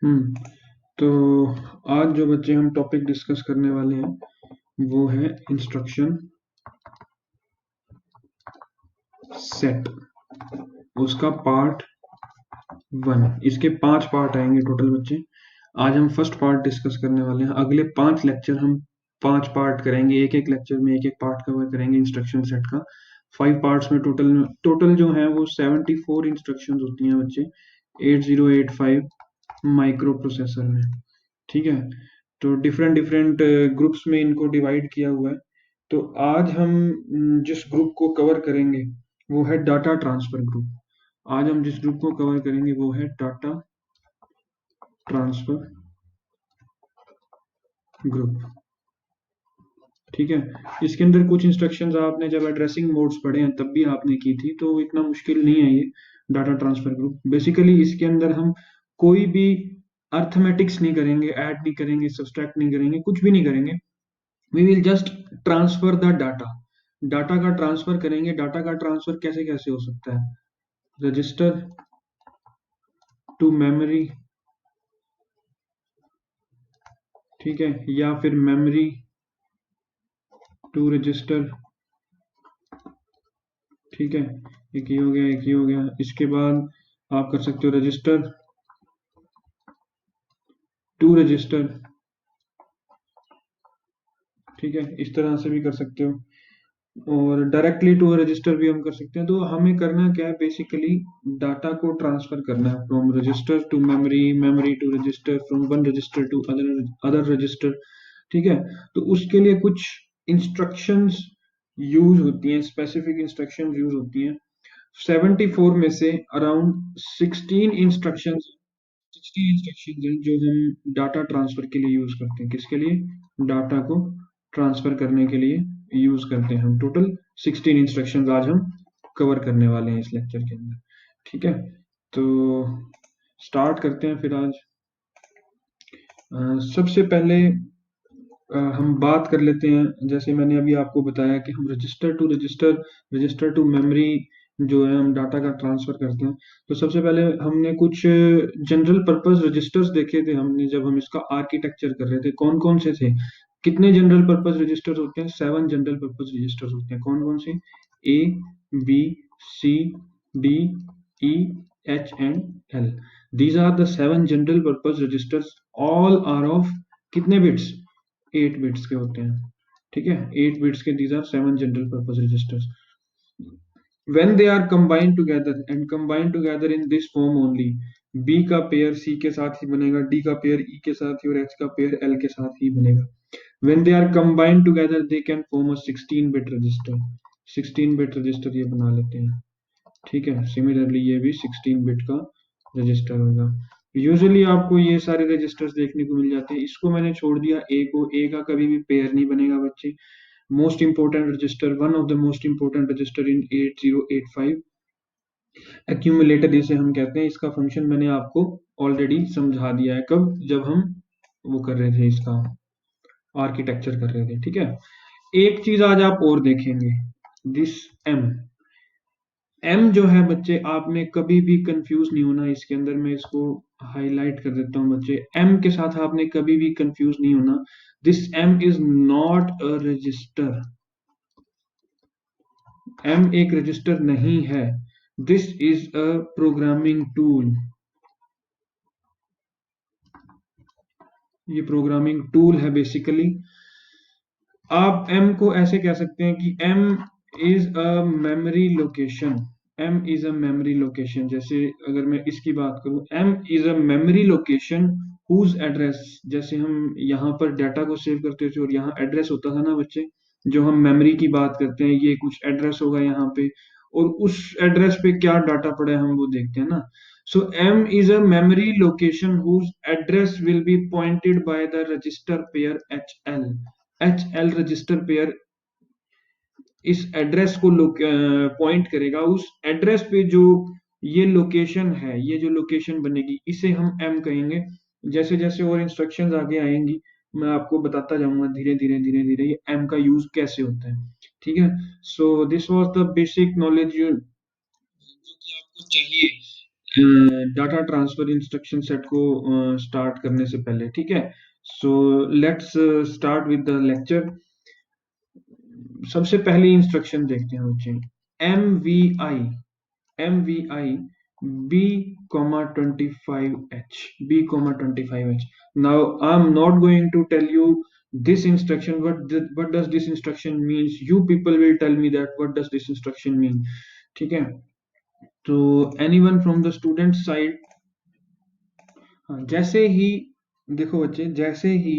हम्म तो आज जो बच्चे हम टॉपिक डिस्कस करने वाले हैं वो है इंस्ट्रक्शन सेट, उसका पार्ट 1। इसके 5 पार्ट आएंगे टोटल बच्चे। आज हम फर्स्ट पार्ट डिस्कस करने वाले हैं। अगले 5 लेक्चर हम 5 पार्ट करेंगे, एक एक लेक्चर में एक एक पार्ट कवर करेंगे इंस्ट्रक्शन सेट का। 5 पार्ट्स में टोटल टोटल जो है वो 74 इंस्ट्रक्शंस होती हैं बच्चे, 8085 माइक्रो प्रोसेसर में। ठीक है, तो डिफरेंट डिफरेंट ग्रुप्स में इनको डिवाइड किया हुआ है। तो आज हम जिस ग्रुप को कवर करेंगे वो है डाटा ट्रांसफर ग्रुप। आज हम जिस ग्रुप को कवर करेंगे वो है डाटा ट्रांसफर ग्रुप। ठीक है, इसके अंदर कुछ इंस्ट्रक्शंस आपने जब एड्रेसिंग मोड्स पढ़े हैं तब भी आपने की थी, तो इतना मुश्किल नहीं है ये डाटा ट्रांसफर ग्रुप। बेसिकली इसके अंदर हम कोई भी अर्थमेटिक्स नहीं करेंगे, ऐड नहीं करेंगे, सब्सट्रैक्ट नहीं करेंगे, कुछ भी नहीं करेंगे। We will just transfer the data. Data का ट्रांसफर करेंगे। डाटा का ट्रांसफर कैसे कैसे हो सकता है? रजिस्टर टू मेमोरी, ठीक है, या फिर मेमोरी टू रजिस्टर। ठीक है, एक ही हो गया, एक ही हो गया। इसके बाद आप कर सकते हो रजिस्टर टू रजिस्टर। ठीक है, इस तरह से भी कर सकते हो, और डायरेक्टली टू रजिस्टर भी हम कर सकते हैं। तो हमें करना क्या है, बेसिकली डाटा को ट्रांसफर करना है from register to memory, memory to register, from one register to other other register. ठीक है, तो उसके लिए कुछ इंस्ट्रक्शंस यूज होती हैं, स्पेसिफिक इंस्ट्रक्शंस यूज होती हैं। 74 में से अराउंड 16 इंस्ट्रक्शंस हैं जो हम डाटा ट्रांसफर के लिए यूज करते हैं। किसके लिए? डाटा को ट्रांसफर करने के लिए यूज करते हैं हम। टोटल 16 इंस्ट्रक्शंस आज हम कवर करने वाले हैं इस लेक्चर के अंदर। ठीक है, तो स्टार्ट करते हैं फिर आज। सबसे पहले हम बात कर लेते हैं, जैसे मैंने अभी आपको बताया कि हम register to register, register to memory जो है हम डाटा का ट्रांसफर करते हैं। तो सबसे पहले हमने कुछ जनरल पर्पस रजिस्टर्स देखे थे हमने जब हम इसका आर्किटेक्चर कर रहे थे। कौन कौन से थे? कितने जनरल पर्पस रजिस्टर्स होते हैं? 7 जनरल पर्पस रजिस्टर्स होते हैं। कौन कौन से? A, B, C, D, E, H and L. These are the 7 general purpose registers. All are of कितने बिट्स? 8 बिट्स के होते हैं। ठीक है, 8 बिट्स के these are 7 general purpose registers. when they are combined together and combined together in this form only, b का pair c के साथ ही बनेगा, d का पेयर e के साथ ही, और h का पेयर l के साथ ही बनेगा। when they are combined together they can form a 16 bit register। 16 bit register ये बना लेते हैं। ठीक है, सिमिलरली ये भी 16 बिट का रजिस्टर होगा। यूजुअली आपको ये सारे रजिस्टर्स देखने को मिल जाते हैं। इसको मैंने छोड़ दिया ए को। ए का कभी भी पेयर नहीं बनेगा बच्चे। Most important register, one of the most important register in 8085 accumulator जिसे हम कहते हैं। इसका फंक्शन मैंने आपको ऑलरेडी समझा दिया है। कब? जब हम वो कर रहे थे, इसका आर्किटेक्चर कर रहे थे। ठीक है, एक चीज आज आप और देखेंगे, दिस एम। एम जो है बच्चे, आपने कभी भी कंफ्यूज नहीं होना इसके अंदर। मैं इसको हाईलाइट कर देता हूँ बच्चे, एम के साथ आपने कभी भी कंफ्यूज नहीं होना। This M is not a register. M एक रजिस्टर नहीं है। This is a programming tool. ये प्रोग्रामिंग टूल है बेसिकली। आप एम को ऐसे कह सकते हैं कि M is a memory location. M is a memory location. जैसे अगर मैं इसकी बात करूं, M is a memory location whose address. जैसे हम यहाँ पर डाटा को सेव करते थे और यहाँ एड्रेस होता था ना बच्चे, जो हम मेमोरी की बात करते हैं, ये कुछ एड्रेस होगा यहाँ पे, और उस एड्रेस पे क्या डाटा पड़ा है हम वो देखते हैं ना। So M is a memory location whose address will be pointed by the register pair H L. H L register pair इस एड्रेस को पॉइंट करेगा। उस एड्रेस पे जो ये लोकेशन है, ये जो लोकेशन बनेगी, इसे हम एम कहेंगे। जैसे जैसे और इंस्ट्रक्शंस आगे आएंगी मैं आपको बताता जाऊंगा धीरे धीरे धीरे धीरे ये एम का यूज कैसे होता है। ठीक है, so this was the basic knowledge जो कि आपको चाहिए डाटा ट्रांसफर इंस्ट्रक्शन सेट को स्टार्ट करने से पहले, ठीक है। So let's start with the lecture. सबसे पहली इंस्ट्रक्शन देखते हैं बच्चे, MVI, MVI B, 25H, B, 25H. Now I'm not going to tell you this instruction, what does this instruction means. You people will tell me that what does this instruction mean, ठीक है। तो anyone from the student side, हाँ, जैसे ही देखो बच्चे, जैसे ही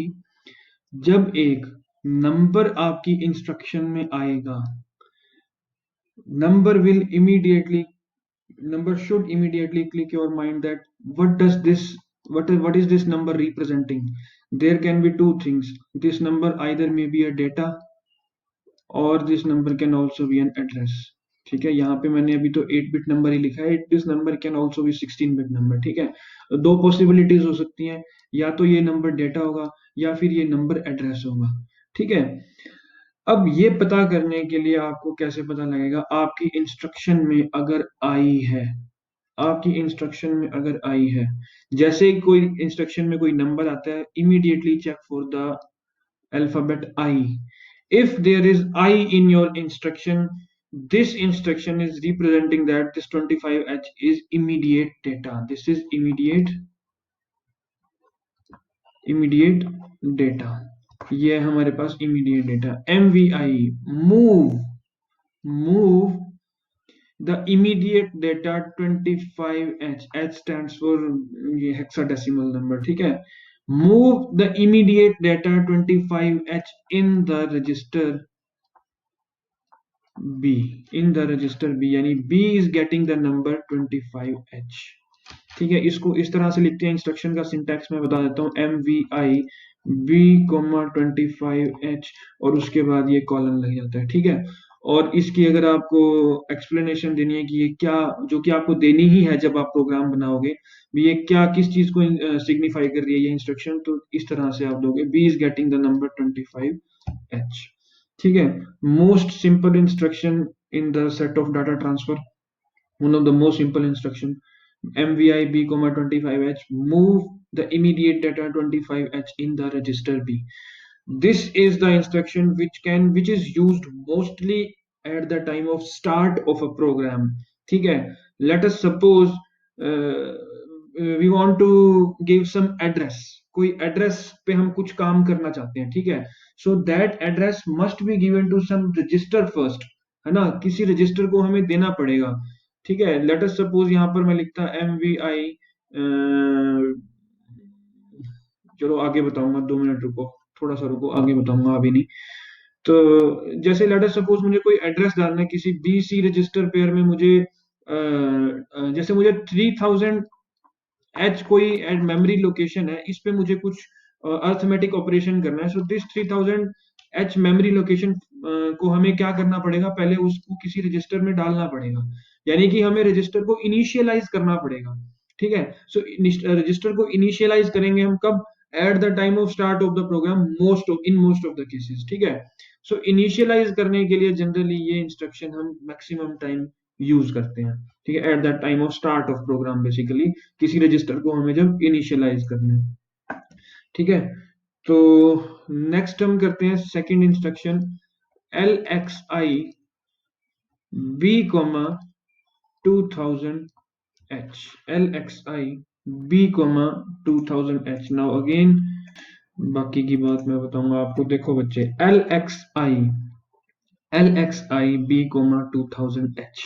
जब एक नंबर आपकी इंस्ट्रक्शन में आएगा, number will immediately number should immediately click your mind that what does this, what is this number representing. There can be two things. This number either may be a data और this number can also be an address, ठीक है। यहाँ पे मैंने अभी तो 8 bit number ही लिखा है, this number can also be 16 bit number, ठीक है। दो पॉसिबिलिटीज हो सकती हैं, या तो ये नंबर डेटा होगा या फिर ये नंबर एड्रेस होगा, ठीक है। अब ये पता करने के लिए आपको कैसे पता लगेगा, आपकी इंस्ट्रक्शन में अगर आई है, आपकी इंस्ट्रक्शन में अगर आई है, जैसे कोई इंस्ट्रक्शन में कोई नंबर आता है, immediately check for the alphabet I. If there is I in your instruction, this instruction is representing that this 25H is immediate data. This is immediate data. ये हमारे पास immediate data. MVI, move the immediate data 25H. H stands for ये hexadecimal number, ठीक है। Move the immediate data 25H in the register B, in the register B, यानी B is getting the number 25H, ठीक है। इसको इस तरह से लिखते हैं, इंस्ट्रक्शन का सिंटैक्स मैं बता देता हूँ, MVI B, 25H, और उसके बाद ये कॉलन लग जाता है, ठीक है। और इसकी अगर आपको एक्सप्लेनेशन देनी है कि ये क्या, जो कि आपको देनी ही है जब आप प्रोग्राम बनाओगे, ये क्या किस चीज को सिग्निफाई कर रही है ये इंस्ट्रक्शन, तो इस तरह से आप दोगे, B is getting the number 25H, ठीक है। Most simple instruction in the set of data transfer, one of the most simple instruction, MVI B, 25H, move the immediate data 25H in the register B. This is the instruction which is used mostly at the time of start of a program, ठीक है। Let us suppose we want to give some address, कोई address पे हम कुछ काम करना चाहते हैं, ठीक है। So that address must be given to some register first, है ना, किसी रजिस्टर को हमें देना पड़ेगा, ठीक है। लेट अस सपोज यहाँ पर मैं लिखता MVI, चलो आगे बताऊंगा, 2 मिनट रुको, थोड़ा सा रुको, आगे बताऊंगा, अभी नहीं। तो जैसे लेट अस सपोज मुझे कोई एड्रेस डालना है किसी BC रजिस्टर पेयर में, मुझे जैसे मुझे 3000H कोई मेमोरी लोकेशन है, इस पे मुझे कुछ अर्थमेटिक ऑपरेशन करना है। So this 3000H memory location को हमें क्या करना पड़ेगा, पहले उसको किसी रजिस्टर में डालना पड़ेगा, यानी कि हमें रजिस्टर को इनिशियलाइज करना पड़ेगा, ठीक है। सो रजिस्टर को इनिशियलाइज करेंगे हम कब, at the time of start of the program, most of the cases, ठीक है। सो इनिशियलाइज करने के लिए जनरली ये इंस्ट्रक्शन हम मैक्सिमम टाइम यूज करते हैं, ठीक है, at the time of start of program, basically किसी रजिस्टर को हमें जब इनिशियलाइज करना है, ठीक है। तो नेक्स्ट हम करते हैं second instruction, LXI B, 2000H, LXI B, 2000H। Now again बाकी की बात मैं बताऊंगा आपको। देखो बच्चे, LXI B, 2000H,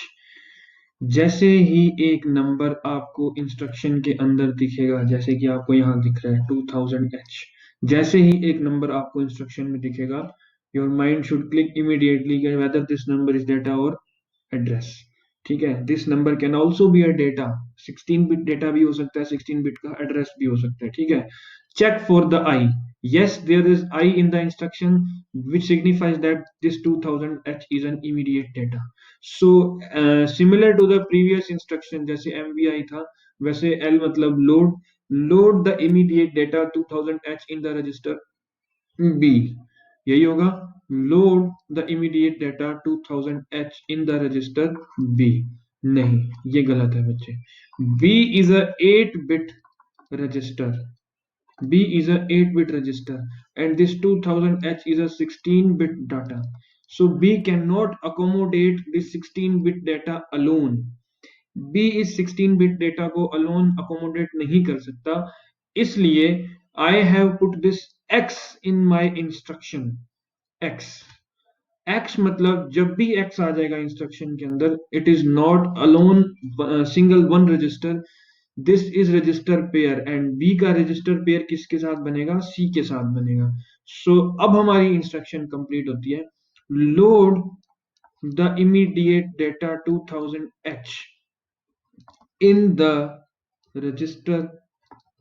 जैसे ही एक नंबर आपको इंस्ट्रक्शन के अंदर दिखेगा, जैसे कि आपको यहाँ दिख रहा है 2000H, जैसे ही एक नंबर आपको इंस्ट्रक्शन में दिखेगा, your mind should click immediately whether this number is data और एड्रेस, ठीक है। This number can also be a data, 16 bit data भी हो सकता है, 16 बिट का एड्रेस भी हो सकता है, ठीक है। Check for the I, yes there is I in the instruction which signifies that this 2000H is an immediate data. So similar to the previous instruction, जैसे MVI था, वैसे L मतलब load the immediate data 2000H in the register B, यही होगा, load the immediate data 2000H in the register B। नहीं, ये गलत है बच्चे, B is a 8-bit register. B is a 8-bit register, and this 2000H is a 16-bit data. So B cannot accommodate this 16-bit data alone. B इस 16-bit data को alone accommodate नहीं कर सकता, इसलिए I have put this X in my instruction. X X मतलब जब भी X आ जाएगा इंस्ट्रक्शन के अंदर, it is not alone single one register, this is register pair, and B का रजिस्टर पेयर किसके साथ बनेगा, सी के साथ बनेगा. सो अब हमारी इंस्ट्रक्शन कंप्लीट होती है. Load the immediate data 2000H in the register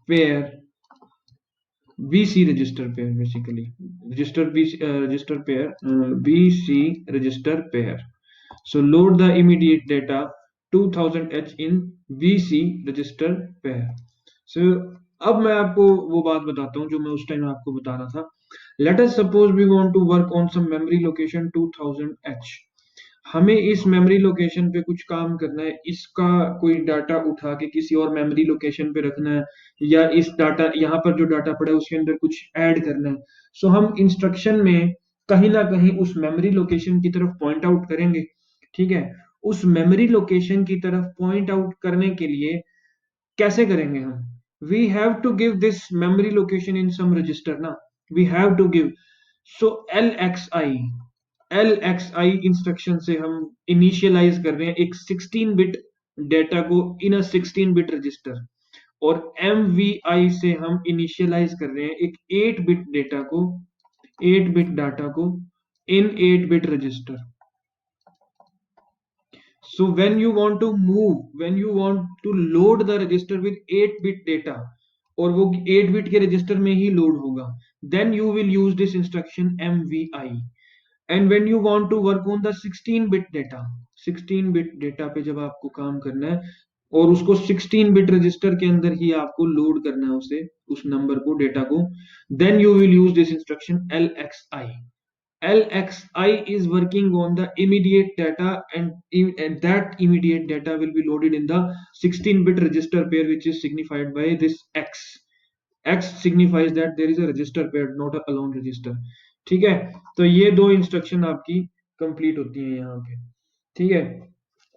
pair BC register pair, basically register BC register pair BC register pair. So load the immediate data 2000H in BC register pair. So अब मैं आपको वो बात बताता हूँ जो मैं उस टाइम आपको बता रहा था. Let us suppose we want to work on some memory location 2000H. हमें इस मेमोरी लोकेशन पे कुछ काम करना है, इसका कोई डाटा उठा के किसी और मेमोरी लोकेशन पे रखना है, या इस डाटा यहाँ पर जो डाटा पड़ा है उसके अंदर कुछ ऐड करना है. सो हम इंस्ट्रक्शन में कहीं ना कहीं उस मेमोरी लोकेशन की तरफ पॉइंट आउट करेंगे. ठीक है, उस मेमोरी लोकेशन की तरफ पॉइंट आउट करने के लिए कैसे करेंगे हम, we have to give this memory location in some register ना, we have to give. So LXI instruction से हम इनिशियलाइज कर रहे हैं एक 16-बिट डेटा को इन अ 16-बिट रजिस्टर, और MVI से हम इनिशियलाइज कर रहे हैं एक 8-बिट डेटा को, 8-बिट डाटा को इन 8-बिट register. So when you want to load the register with 8-bit data, और वो 8-bit के रजिस्टर में ही लोड होगा, then you will use this instruction MVI. And when you want to work on the 16-bit data, 16-bit data पे जब आपको काम करना है और उसको 16-bit रजिस्टर के अंदर ही आपको लोड करना है उसे, उस नंबर को, डेटा को, then you will use this instruction LXI. LXI is working on the immediate data, and that immediate data will be loaded in the 16-bit register pair, which is signified by this X. X signifies that there is a register pair, not a alone register. ठीक है, तो ये दो instruction आपकी complete होती हैं यहाँ पे. ठीक है,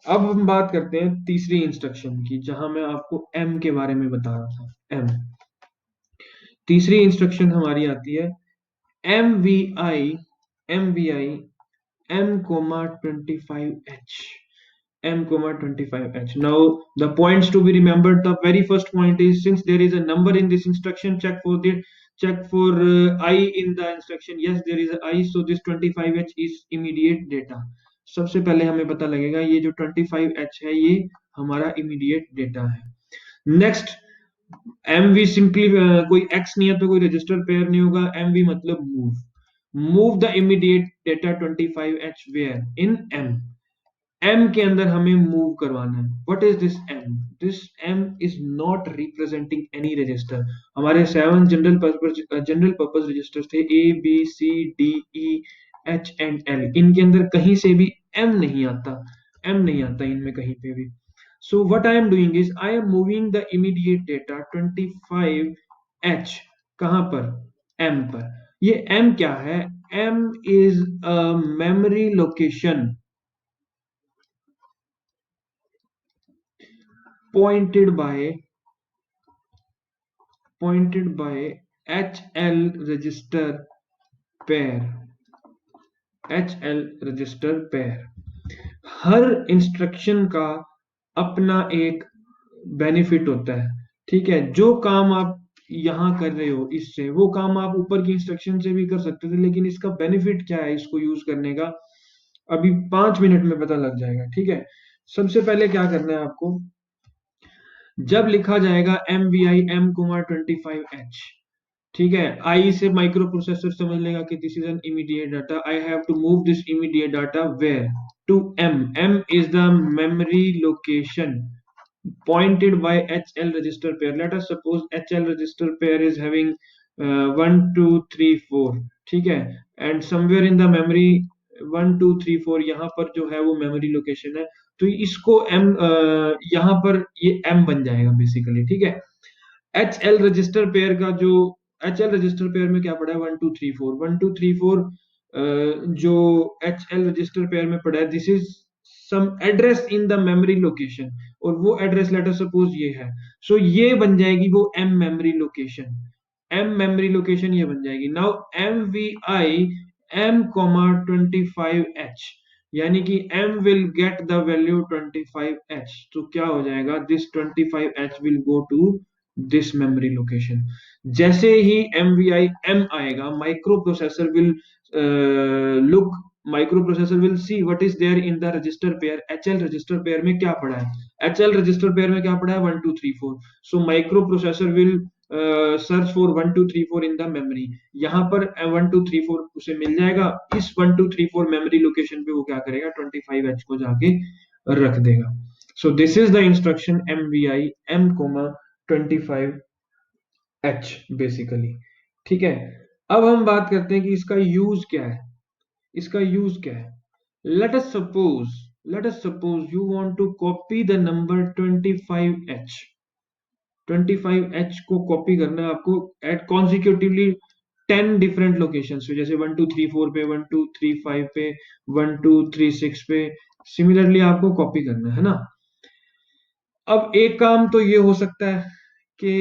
अब हम बात करते हैं तीसरी इंस्ट्रक्शन की, जहां मैं आपको M के बारे में बता रहा था. M तीसरी इंस्ट्रक्शन हमारी आती है MVI M,25H. M,25H. Now the points to be remembered. The very first point is, since there is a number in this instruction, check for I in the instruction. Yes, there is a I, so this 25H is immediate data. सबसे पहले हमें पता लगेगा ये जो 25H है ये हमारा immediate data है. Next, MV सिंपली कोई X नहीं है तो कोई रजिस्टर पेयर नहीं होगा. MV मतलब move the immediate data 25H where in M के अंदर हमें मूव करवाना है. What is this M? This M is not representing any register. हमारे 7 जनरल पर्पस रजिस्टर्स थे, ABCDEH एंड L. इनके अंदर कहीं से भी M नहीं आता, M नहीं आता इनमें कहीं पे भी. So what I am doing is I am moving the immediate data 25H कहां पर, M पर. ये M क्या है? M is a memory location pointed by HL register pair. HL register pair. Her instruction का अपना एक बेनिफिट होता है. ठीक है, जो काम आप यहां कर रहे हो इससे, वो काम आप ऊपर की इंस्ट्रक्शन से भी कर सकते थे, लेकिन इसका बेनिफिट क्या है इसको यूज करने का, अभी 5 मिनट में पता लग जाएगा. ठीक है, सबसे पहले क्या करना है आपको, जब लिखा जाएगा MVI M,25H, ठीक है, आई से माइक्रो प्रोसेसर समझ लेगा कि this is an immediate data. I have to move this immediate data where, to M. M is the memory location pointed by HL register pair. Let us suppose HL register pair is having 1 2 3 4. ठीक है, and somewhere in the memory 1 2 3 4 यहाँ पर जो है वो memory location है. तो इसको एम, यहाँ पर ये एम बन जाएगा बेसिकली, ठीक है। एच एल रजिस्टर पेयर का जो एच एल रजिस्टर पेयर में क्या पड़ा है, 1 2 3 4, 1 2 3 4, जो एच एल रजिस्टर पेयर में पड़ा है, this is some address in the memory location, और वो एड्रेस लेटर सपोज ये है। सो ये बन जाएगी वो M memory location, M memory location ये बन जाएगी। Now M V I M comma 25H, यानी कि m will get the value 25H, तो क्या हो जाएगा, this 25H will go to this memory location। जैसे ही MVI M आएगा, microprocessor will look, microprocessor will see what is there in the register pair, HL register pair में क्या पड़ा है, HL रजिस्टर पेयर में क्या पड़ा है, 1 2 3 4। So micro processor will search for 1 2 3 4 in the memory, यहाँ पर 1 2 3 4 उसे मिल जाएगा। इस 1 2 3 4 मेमोरी लोकेशन पे वो क्या करेगा, 25H को जाके रख देगा। सो this is the instruction MVI M, 25H basically, ठीक है। अब हम बात करते हैं कि इसका यूज क्या है, इसका यूज क्या है। Late us suppose, you want to copy the number 25H, 25H को कॉपी करना है आपको एट कॉन्सिक्यूटिवली 10 डिफरेंट लोकेशन पे, जैसे 1 2 3 4 पे, 1 2 3 5 पे, 1 2 3 6 पे, सिमिलरली आपको कॉपी करना है ना। अब एक काम तो ये हो सकता है कि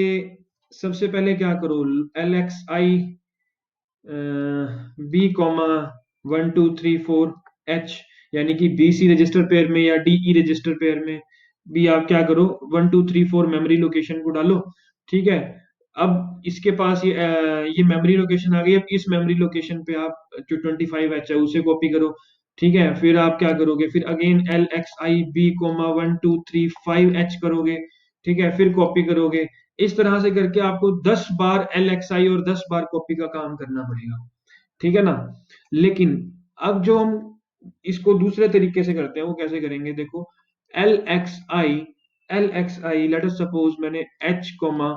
सबसे पहले क्या करो, LXI B, 1 2 3 4H, यानी कि BC रजिस्टर पेयर में या DE रजिस्टर पेयर में भी आप क्या करो, 1 2 3 4 मेमोरी लोकेशन को डालो, ठीक है। अब इसके पास ये मेमोरी लोकेशन आ गई। अब इस मेमोरी लोकेशन पे आप जो 25H है उसे कॉपी करो, ठीक है। फिर आप क्या करोगे, फिर अगेन LXI B, 1 2 3 5H करोगे, ठीक है, फिर कॉपी करोगे। इस तरह से करके आपको 10 बार LXI और 10 बार कॉपी का काम करना पड़ेगा, ठीक है ना। लेकिन अब जो हम इसको दूसरे तरीके से करते हैं वो कैसे करेंगे, देखो, L x I let us suppose मैंने H कोमा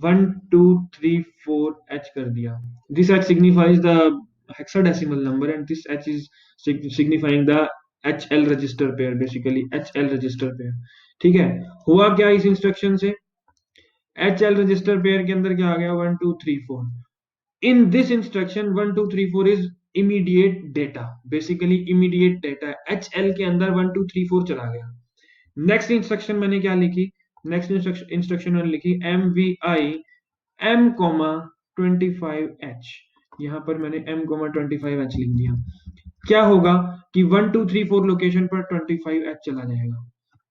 1 2 3 4H कर दिया। This H signifies the hexadecimal number and this H is signifying the HL register pair, basically HL register pair, ठीक है। हुआ क्या इस इंस्ट्रक्शन से, HL रजिस्टर पेयर के अंदर क्या आ गया, 1 2 3 4। in this instruction 1 2 3 4 is immediate data, basically immediate data, HL के अंदर 1 2 3 4 चला गया। नेक्स्ट इंस्ट्रक्शन मैंने क्या लिखी, नेक्स्ट इंस्ट्रक्शन मैंने लिखी MVI M कोमा 25H, यहां पर मैंने M कोमा 25H लिख दिया। क्या होगा कि 1 2 3 4 लोकेशन पर 25H चला जाएगा,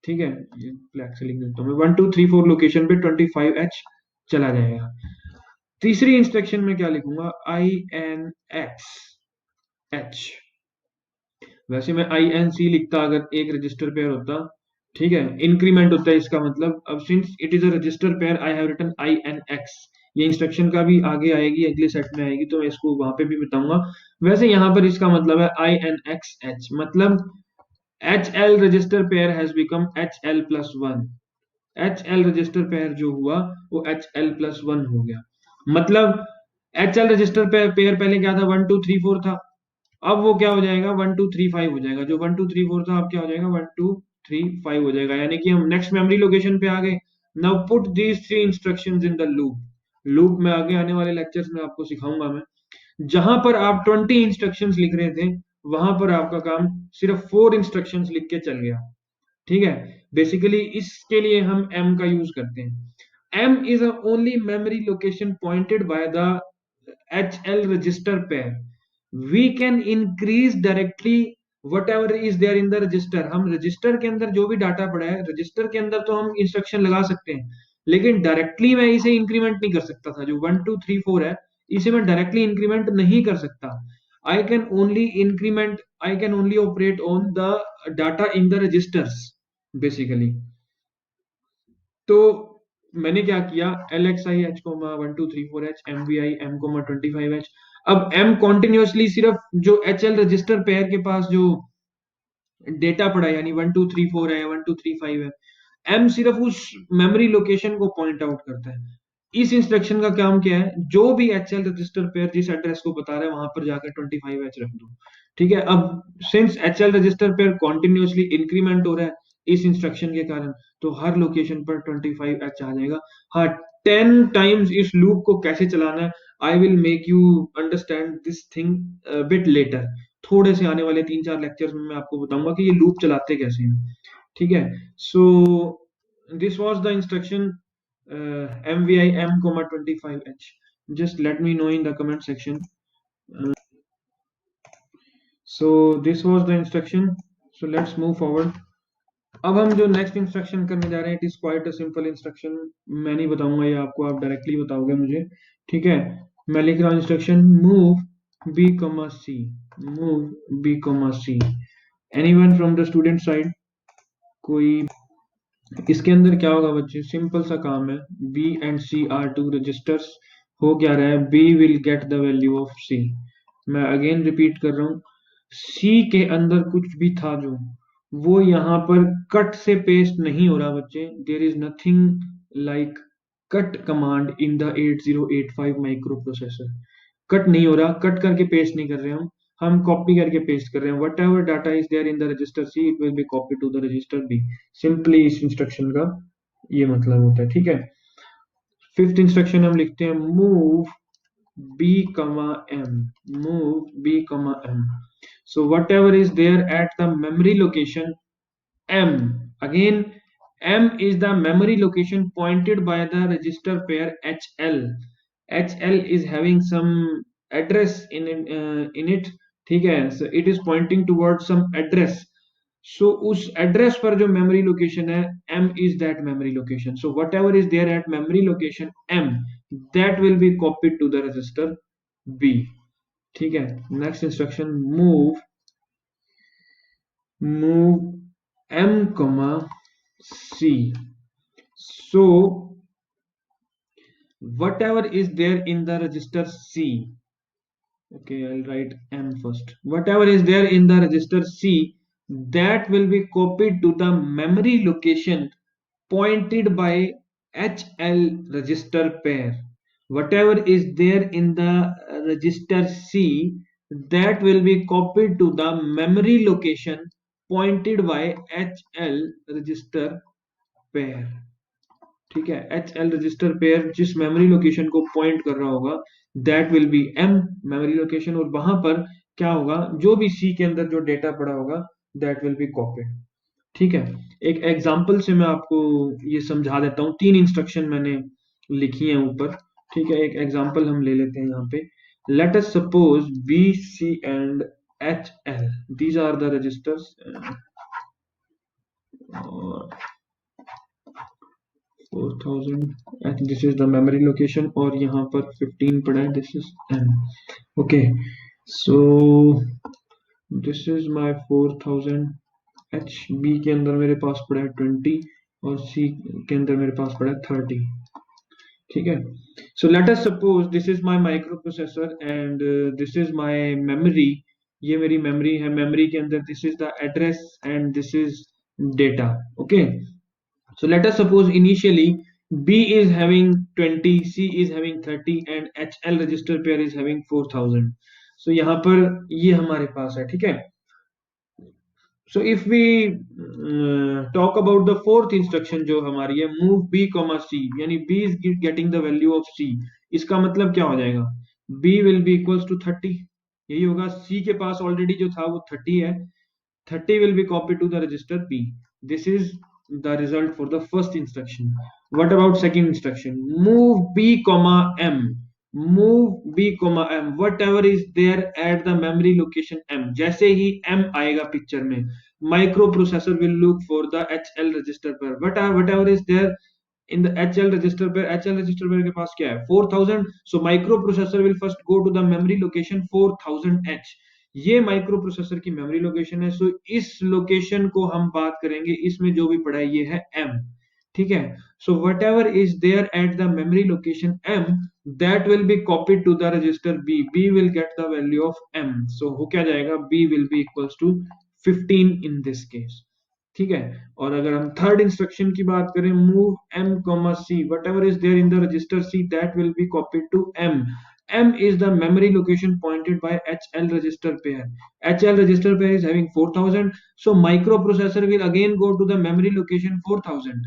ठीक है। ये ब्लैक से लिख देता हूँ मैं, 1 2 3 4 लोकेशन पे 25H चला जाएगा। तीसरी इंस्ट्रक्शन में क्या लिखूंगा, INX H, वैसे मैं INC लिखता अगर एक रजिस्टर पेयर होता, ठीक है, इंक्रीमेंट होता है इसका मतलब। अब since it is a register pair I have written INX, ये इंस्ट्रक्शन का भी आगे आएगी, अगले सेट में आएगी, तो मैं इसको वहां पे भी बताऊंगा। वैसे यहां पर इसका मतलब है INX H, मतलब HL register pair has become HL+1, HL register pair जो हुआ वो HL+1 हो गया। मतलब HL रजिस्टर पेयर पहले क्या था, 1 2 3 4 था, अब वो क्या हो जाएगा, 1 2 3 5 हो जाएगा। जो 1 2 3 4 था अब क्या हो जाएगा, 1 2 3 5 हो जाएगा, यानी कि हम नेक्स्ट मेमोरी लोकेशन पे आ गए। Now put these 3 instructions in the loop, loop में आगे आने वाले लेक्चर्स में आपको सिखाऊंगा मैं। जहां पर आप 20 इंस्ट्रक्शंस लिख रहे थे, वहां पर आपका काम सिर्फ 4 इंस्ट्रक्शंस लिख के चल गया, ठीक है। बेसिकली इसके लिए हम M का यूज करते हैं। M is a only memory location pointed by the HL register pair, we can increase directly whatever is there in the register। हम रजिस्टर के अंदर जो भी डाटा पड़ा है, रजिस्टर के अंदर तो हम इंस्ट्रक्शन लगा सकते हैं, लेकिन डायरेक्टली मैं इसे इंक्रीमेंट नहीं कर सकता था। जो 1 2 3 4 है, इसे मैं डायरेक्टली इंक्रीमेंट नहीं कर सकता। I can only increment, I can only operate on the data in the registers basically. तो मैंने क्या किया, LXI H comma 1 2 3 4H, MVI M comma 25H। अब M कॉन्टिन्यूसली सिर्फ जो HL रजिस्टर पेयर के पास जो डेटा पड़ा है, यानी 1 2 3 4 है, 1 2 3 5 है, M सिर्फ उस मेमोरी लोकेशन को पॉइंट आउट करता है। इस इंस्ट्रक्शन का काम क्या है, जो भी एच एल रजिस्टर पेयर जिस एड्रेस को बता रहा है वहां पर जाकर 25H रख दो। ठीक है, अब since H L register pair continuously increment हो रहा है इस इंस्ट्रक्शन के कारण, तो हर लोकेशन पर 25H आ जाएगा। हाँ, 10 टाइम्स इस लूप को कैसे चलाना है, I will make you understand this thing bit letter. थोड़े से आने वाले 3-4 लेक्चर्स में मैं आपको बताऊंगा कि ये लूप चलाते कैसे हैं। ठीक है, so this was the instruction MVI M, 25H. Just let me know in the comment section. So this was the instruction. So let's move forward. अब हम जो नेक्स्ट इंस्ट्रक्शन करने जा रहे हैं, it is quite a simple instruction. मैं नहीं बताऊंगा ये आपको, आप डायरेक्टली बताओगे मुझे। ठीक है, मैं लिख रहा हूँ instruction move B comma C, move B comma C. Anyone from the student side, कोई? इसके अंदर क्या होगा बच्चे, सिंपल सा काम है। B and C are two registers. हो क्या रहा है, B will get the value of C. मैं अगेन रिपीट कर रहा हूँ, सी के अंदर कुछ भी था जो, वो यहाँ पर कट से पेस्ट नहीं हो रहा बच्चे। There is nothing like cut command in the 8085 microprocessor. Cut नहीं हो रहा, कट करके पेस्ट नहीं कर रहे हम कॉपी करके पेस्ट कर रहे हैं। Whatever data is there in the register C, it will be copy to the register B. Simply इस इंस्ट्रक्शन का ये मतलब होता है। ठीक है, फिफ्थ इंस्ट्रक्शन हम लिखते हैं move B comma M, move B comma M. So whatever is there at the memory location M. Again, M is the memory location pointed by the register pair HL. HL is having some address in it. ठीक है, so it is pointing towards some address. So उस address पर जो memory location है, M is that memory location. So whatever is there at memory location M, that will be copied to the register B. ठीक है, next instruction move M comma C. So whatever is there in the register C, okay, I'll write M first. Whatever is there in the register C, that will be copied to the memory location pointed by HL register pair. Whatever is there in the register C, that will be copied to the memory location pointed by HL register pair। ठीक है, H L register pair जिस memory location को point कर रहा होगा, that will be M memory location, और वहां पर क्या होगा, जो भी सी के अंदर जो डेटा पड़ा होगा, दैट विल बी कॉपीड। ठीक है, एक एग्जांपल से मैं आपको ये समझा देता हूँ। 3 इंस्ट्रक्शन मैंने लिखी है ऊपर। ठीक है, एक एग्जांपल हम ले लेते हैं यहाँ पे। Let us suppose B C and H L, these are the registers. 4000, this is the memory location, और यहाँ पर 15 पड़ा है, this is M. Okay, so this is my 4000। H B के अंदर मेरे पास पड़ा है 20, और सी के अंदर मेरे पास पड़ा है 30। ठीक है, so let us suppose this is my micro processor and this is my memory. ये मेरी मेमोरी है, मेमोरी के अंदर this is the address and this is data. Okay, so let us suppose initially B is having 20, C is having 30 and HL register pair is having 4000। so यहाँ पर ये हमारे पास है। ठीक है, so if we talk about the fourth instruction जो हमारी है move B comma C, यानी B is getting the value of C। इसका मतलब क्या हो जाएगा, B will be equals to 30, यही होगा। C के पास ऑलरेडी जो था वो 30 है, 30 will be copied to the register B। This is the result for the first instruction। What about second instruction, move B comma M, move B comma M, whatever is there at the memory location M। जैसे ही M आएगा picture में, micro processor will look for the HL register pair, whatever is there in the HL register pair। HL register pair के पास क्या है, 4000। so micro processor will first go to the memory location 4000H। ये micro processor की memory location है। सो इस location को हम बात करेंगे, इसमें जो भी पड़ा है ये है M। ठीक है, so whatever is there at the memory location M, that will be copied to the register B। B will get the value of M। So हो क्या जाएगा, B will be equals to 15 in this case. ठीक है। और अगर हम third instruction की बात करें, move M comma C, whatever is there in the register C that will be copied to M. M is the memory location pointed by HL register pair. HL register pair is having 4000, so microprocessor will again go to the memory location 4000.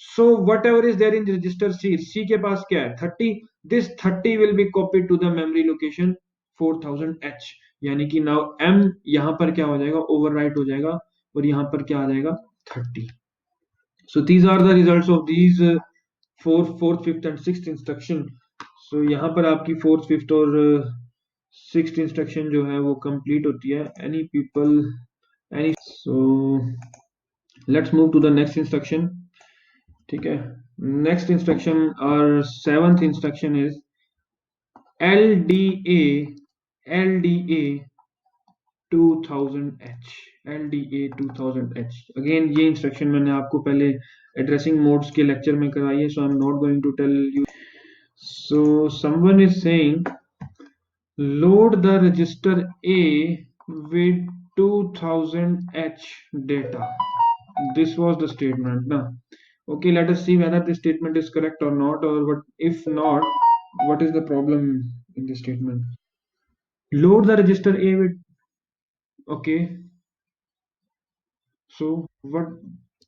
So whatever is there in register C, C के पास क्या है 30, this 30 will be copied to the memory location 4000H. यानी कि now M यहाँ पर क्या हो जाएगा, overwrite हो जाएगा, और यहाँ पर क्या आ जाएगा 30. So these are the results of these fourth, fifth and sixth instruction. So यहाँ पर आपकी फोर्थ, फिफ्थ और सिक्स्थ इंस्ट्रक्शन जो है वो कंप्लीट होती है. Any people, any, so let's move to the next instruction. ठीक है. नेक्स्ट इंस्ट्रक्शन और seventh instruction is LDA, LDA 2000H, LDA 2000H. Again ये इंस्ट्रक्शन मैंने आपको पहले एड्रेसिंग मोड्स के लेक्चर में कराई है, so I am not going to tell you. So someone is saying load the register A with 2000H data. This was the statement. Now, okay, let us see whether this statement is correct or not, or what if not, what is the problem in this statement. Load the register A with, okay, so what,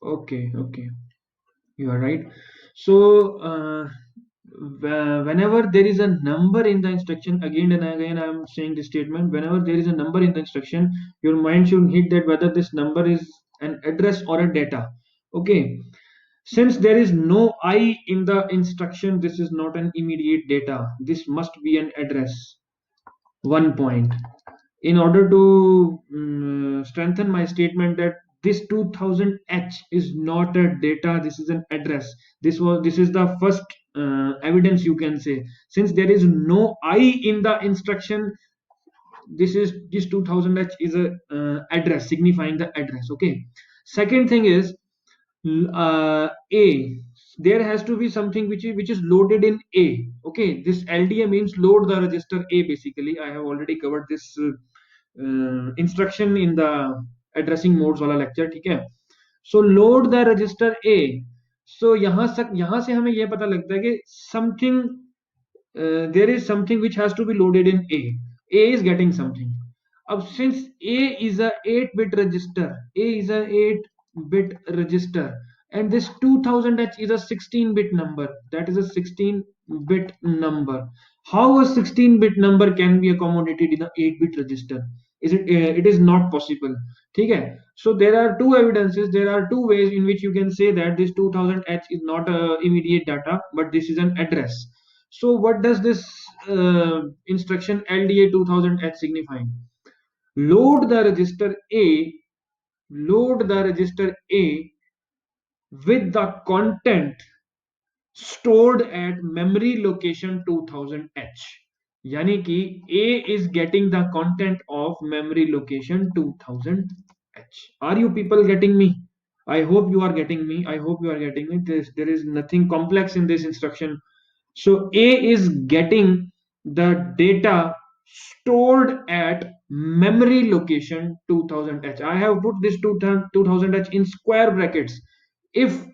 okay, okay, you are right. So whenever there is a number in the instruction, again and again I am saying this statement, whenever there is a number in the instruction, your mind should hit that whether this number is an address or a data. Okay, since there is no I in the instruction, this is not an immediate data, this must be an address. 1 point. In order to strengthen my statement that this 2000H is not a data, this is an address, this is the first evidence you can say. Since there is no I in the instruction, this 2000H is a address, signifying the address. Okay. Second thing is A, there has to be something which is loaded in A. Okay, this LDA means load the register A. Basically, I have already covered this instruction in the addressing modes वाला lecture. ठीक है. So load the register A. So यहाँ से हमें ये पता लगता है कि something there is something which has to be loaded in A. A is getting something. Since A is a 8-bit register, A is a 8-bit register, and this 2000H is a 16-bit number. That is a 16-bit number. How a 16-bit number can be accommodated in a 8-bit register? It is not possible. ठीक है. So there are two evidences. There are two ways in which you can say that this 2000H is not a immediate data, but this is an address. So what does this instruction LDA 2000H signifying? Load the register A, load the register A with the content stored at memory location 2000H. यानी कि A is getting the content of memory location 2000H. Are you people getting me? I hope you are getting me. I hope you are getting me. There is nothing complex in this instruction. So A is getting the data stored at memory location 2000H. I have put this 2000H in square brackets. If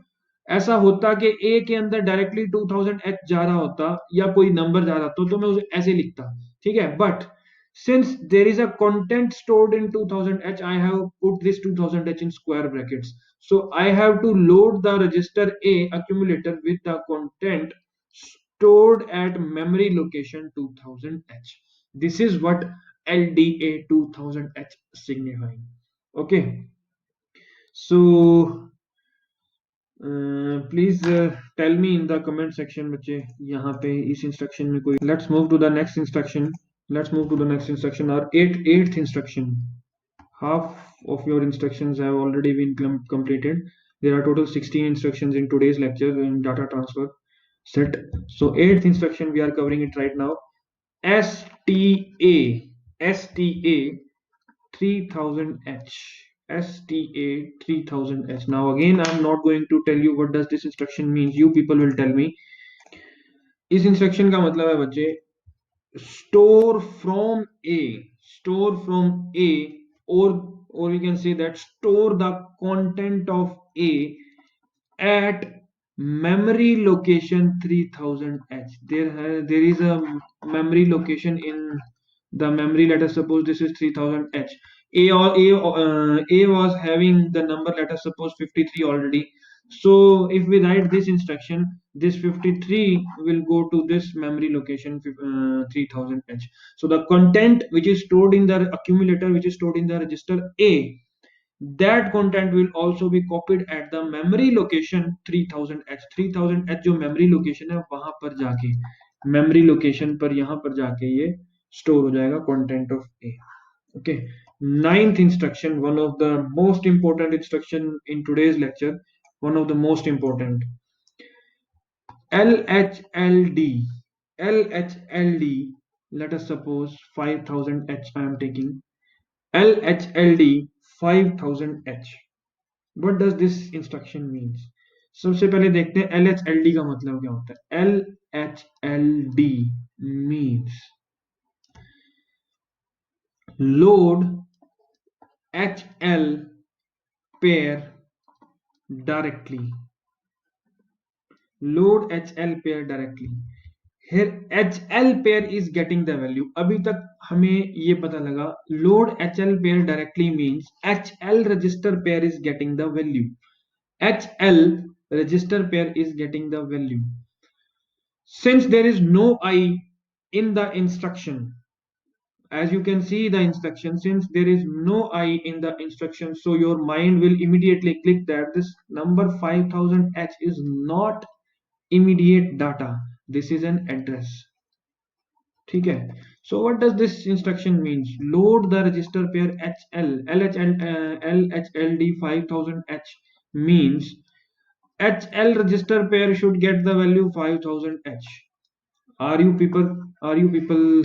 ऐसा होता कि A के अंदर directly 2000H जा रहा होता या कोई नंबर जा रहा तो मैं उसे ऐसे लिखता. ठीक है. But since there is a content stored in 2000H, I have put this 2000H in square brackets. So I have to load the register A accumulator with the content stored at memory location 2000H. This is what LDA 2000H signifying. Okay. So please tell me in the comment section बच्चे यहाँ पे इस instruction में कोई. Let's move to the next instruction. Let's move to the next instruction और eighth instruction. Half of your instructions have already been completed. There are total 16 instructions in today's lecture in data transfer set. So eighth instruction we are covering it right now. STA, STA 3000H, STA 3000H. Now again I am not going to tell you what does this instruction means. You people will tell me. इस instruction का मतलब है बच्चे, store from A, store from A or we can say that store the content of A at memory location 3000H. There is a memory location in the memory. Let us suppose this is 3000H. A was having the number, let us suppose 53 already. So if we write this instruction, this 53 will go to this memory location 3000H. So the content which is stored in the accumulator, which is stored in the register A, that content will also be copied at the memory location 3000H. 3000H जो memory location है वहां पर जाके memory location पर यहाँ पर जाके ये store हो जाएगा content of A. Okay. Ninth instruction, one of the most important instruction in today's lecture, one of the most important. LHLD. LHLD, let us suppose 5000H I am taking. LHLD 5000H. What does this instruction means? सबसे पहले देखते हैं LHLD का मतलब क्या होता है. LHLD means load HL pair directly. Load HL pair directly. Here HL pair is getting the value. अभी तक हमें ये पता लगा load HL pair directly means HL register pair is getting the value. HL register pair is getting the value. Since there is no I in the instruction, as you can see the instruction, since there is no I in the instruction, so your mind will immediately click that this number 5000H is not immediate data, this is an address. ठीक है. So what does this instruction means? Load the register pair LHLD 5000H means HL register pair should get the value 5000H. Are you people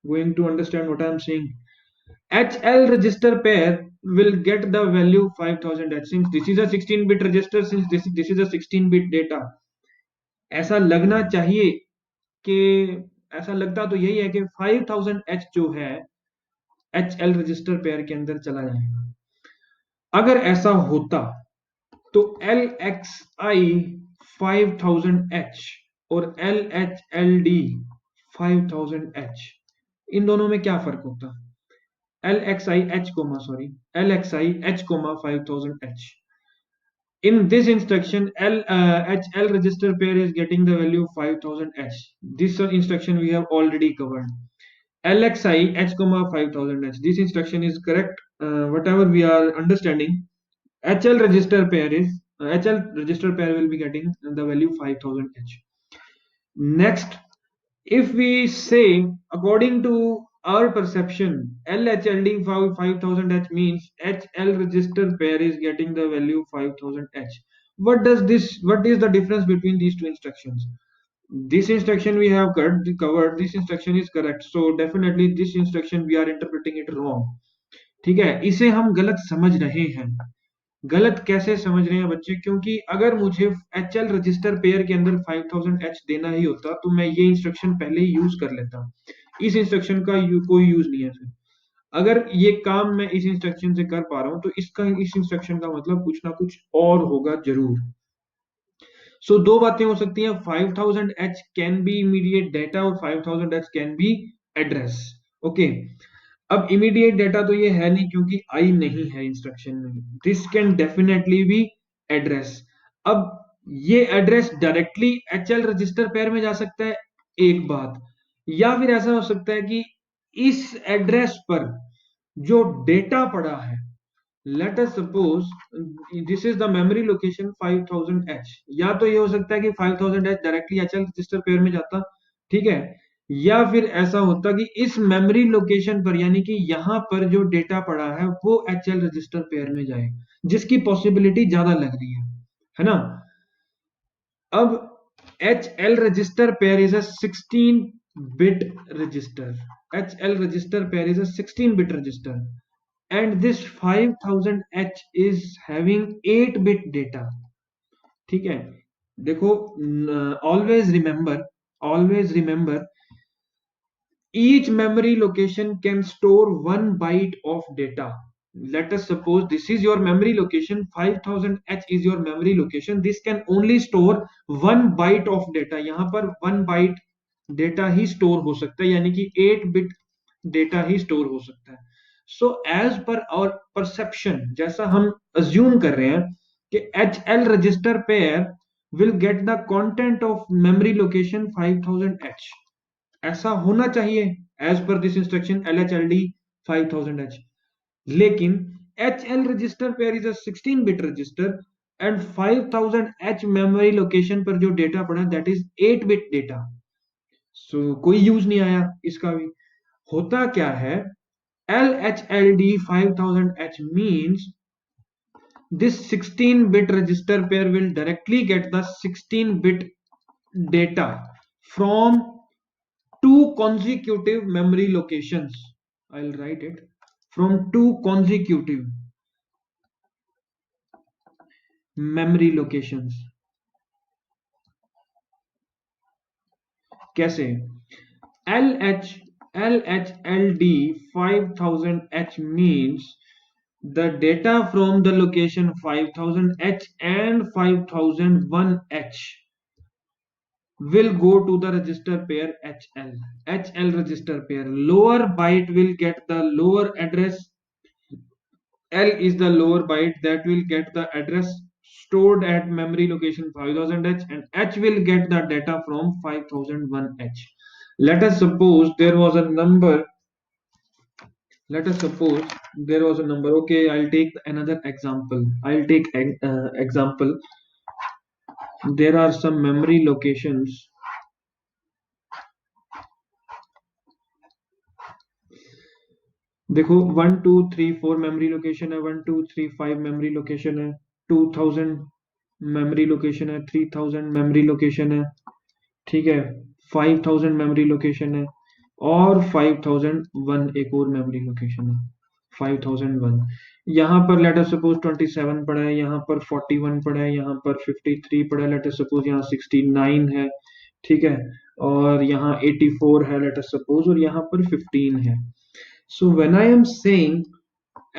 going to understand what I am saying? HL register pair will get the value 5000H. Since this is a 16-bit register, since this is a 16-bit data, ऐसा लगना चाहिए कि ऐसा लगता तो यही है कि 5000H जो है HL रजिस्टर पेयर के अंदर चला जाएगा. अगर ऐसा होता तो LXI 5000H और LHLD 5000H, इन दोनों में क्या फर्क होता? LXI H, LXI H, 5000H. In this instruction, HL register pair is getting the value 5000H. This instruction we have already covered. LXI H, 5000H. This instruction is correct. Whatever we are understanding, HL register pair will be getting the value 5000H. Next, if we say according to our perception, LHLD 5000H means HL register pair is getting the value 5000H. What is the difference between these two instructions? This instruction we have covered, this instruction is correct, so definitely this instruction we are interpreting it wrong. ठीक है, इसे हम गलत समझ रहे हैं. गलत कैसे समझ रहे हैं बच्चे? क्योंकि अगर मुझे HL रजिस्टर पेयर के अंदर 5000H देना ही होता तो मैं ये इंस्ट्रक्शन पहले ही यूज कर लेता. इस इंस्ट्रक्शन का कोई यूज नहीं है फिर. अगर ये काम मैं इस इंस्ट्रक्शन से कर पा रहा हूं तो इस इंस्ट्रक्शन का मतलब कुछ ना कुछ और होगा जरूर. सो दो बातें हो सकती हैं, 5000H can be immediate data और 5000H can be address. Okay. अब इमीडिएट डाटा तो ये है नहीं क्योंकि आई नहीं है इंस्ट्रक्शन में. This can definitely be address. अब ये address directly HL register pair में जा सकता है, एक बात, या फिर ऐसा हो सकता है कि इस एड्रेस पर जो डेटा पड़ा है, late us suppose this is the memory location 5000H, या तो ये हो सकता है कि 5000H directly HL register pair में जाता, ठीक है, या फिर ऐसा होता कि इस मेमोरी लोकेशन पर यानी कि यहां पर जो डेटा पड़ा है वो HL रजिस्टर पेयर में जाए, जिसकी पॉसिबिलिटी ज्यादा लग रही है ना. अब HL register pair is a 16-bit register. HL register pair is a 16-bit register and this 5000H is having 8-bit data. ठीक है. देखो, always remember each memory location can store 1 byte of data. Let us suppose this is your memory location, 5000H is your memory location. This can only store 1 byte of data. यहाँ पर 1 byte data ही store हो सकता है, यानी कि 8 bit data ही store हो सकता है. So as per our perception, जैसा हम अज्यूम कर रहे हैं कि H L register pair will get the content of memory location 5000H, ऐसा होना चाहिए as per this instruction L H L D 5000H. लेकिन H L register pair is a 16 bit register and 5000H memory location पर जो data पड़ा that is 8 bit data. So कोई use नहीं आया इसका भी. होता क्या है, LHLD 5000H means this 16-bit register pair will directly get the 16-bit data from two consecutive memory locations. I'll write it, from two consecutive memory locations. कैसे? LHLD 5000H means the data from the location 5000H and 5001H will go to the register pair HL. HL register pair. Lower byte will get the lower address. L is the lower byte that will get the address stored at memory location 5000H, and H will get the data from 5001H. Let us suppose there was a number. Let us suppose there was a number. Okay, I'll take another example. I'll take example. There are some memory locations. देखो 1 2 3 4 memory location है, 1 2 3 5 memory location है, 2000 memory location है, 3000 memory location है, ठीक है, 5000 memory location है, और 5001 एक और मेमोरी लोकेशन है, 5001. यहाँ पर लेट अस सपोज 27 पड़ा है, यहाँ पर 41 पड़ा है, यहाँ पर 53 पड़ा है, लेट अस सपोज यहाँ 69 है, ठीक है, और यहाँ 84 है लेट अस सपोज, और यहाँ पर 15 है. So when I am saying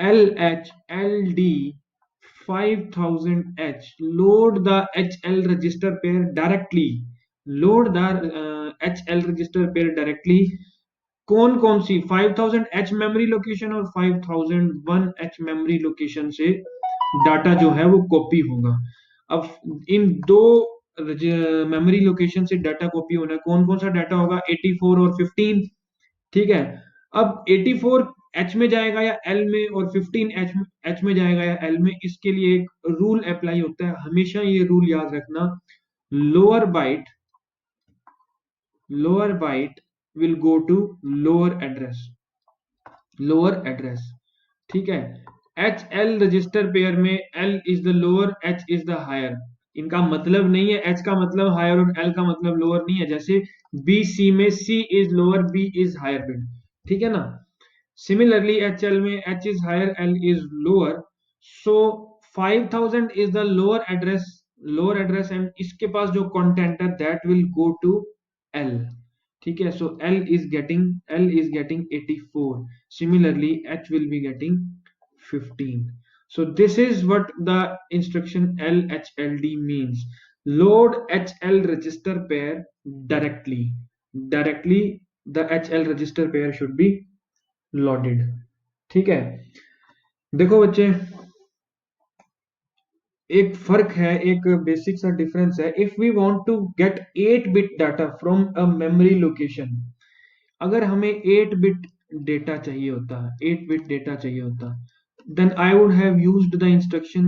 LHLD 5000H, load the HL register pair directly. Load the HL register pair directly. कौन कौन सी 5000H मेमोरी लोकेशन और 5001H मेमोरी लोकेशन से डाटा जो है वो कॉपी होगा. अब इन दो मेमोरी लोकेशन से डाटा कॉपी होना है, कौन कौन सा डाटा होगा, 84 और 15, ठीक है. अब 84 एच में जाएगा या एल में, और 15 एच में जाएगा या एल में, इसके लिए एक रूल अप्लाई होता है. हमेशा ये रूल याद रखना, lower byte will go to lower address, ठीक है. एच एल रजिस्टर पेयर में L is the lower, H is the higher. इनका मतलब नहीं है एच का मतलब हायर और एल का मतलब लोअर नहीं है. जैसे बी सी में C is lower, B is higher bit, ठीक है ना. Similarly, HL में H is higher, L is lower. So 5000 is the lower address, and इसके पास जो content है that will go to L. ठीक है, so L is getting 84. Similarly, H will be getting 15. So this is what the instruction LHLD means. Load HL register pair directly. Directly, the HL register pair should be loaded. ठीक है, देखो बच्चे, एक फर्क है, एक बेसिक सा difference है. If we want to get 8 bit data from a memory location, अगर हमें 8 बिट डेटा चाहिए होता, 8 बिट डेटा चाहिए होता, then I would have used the instruction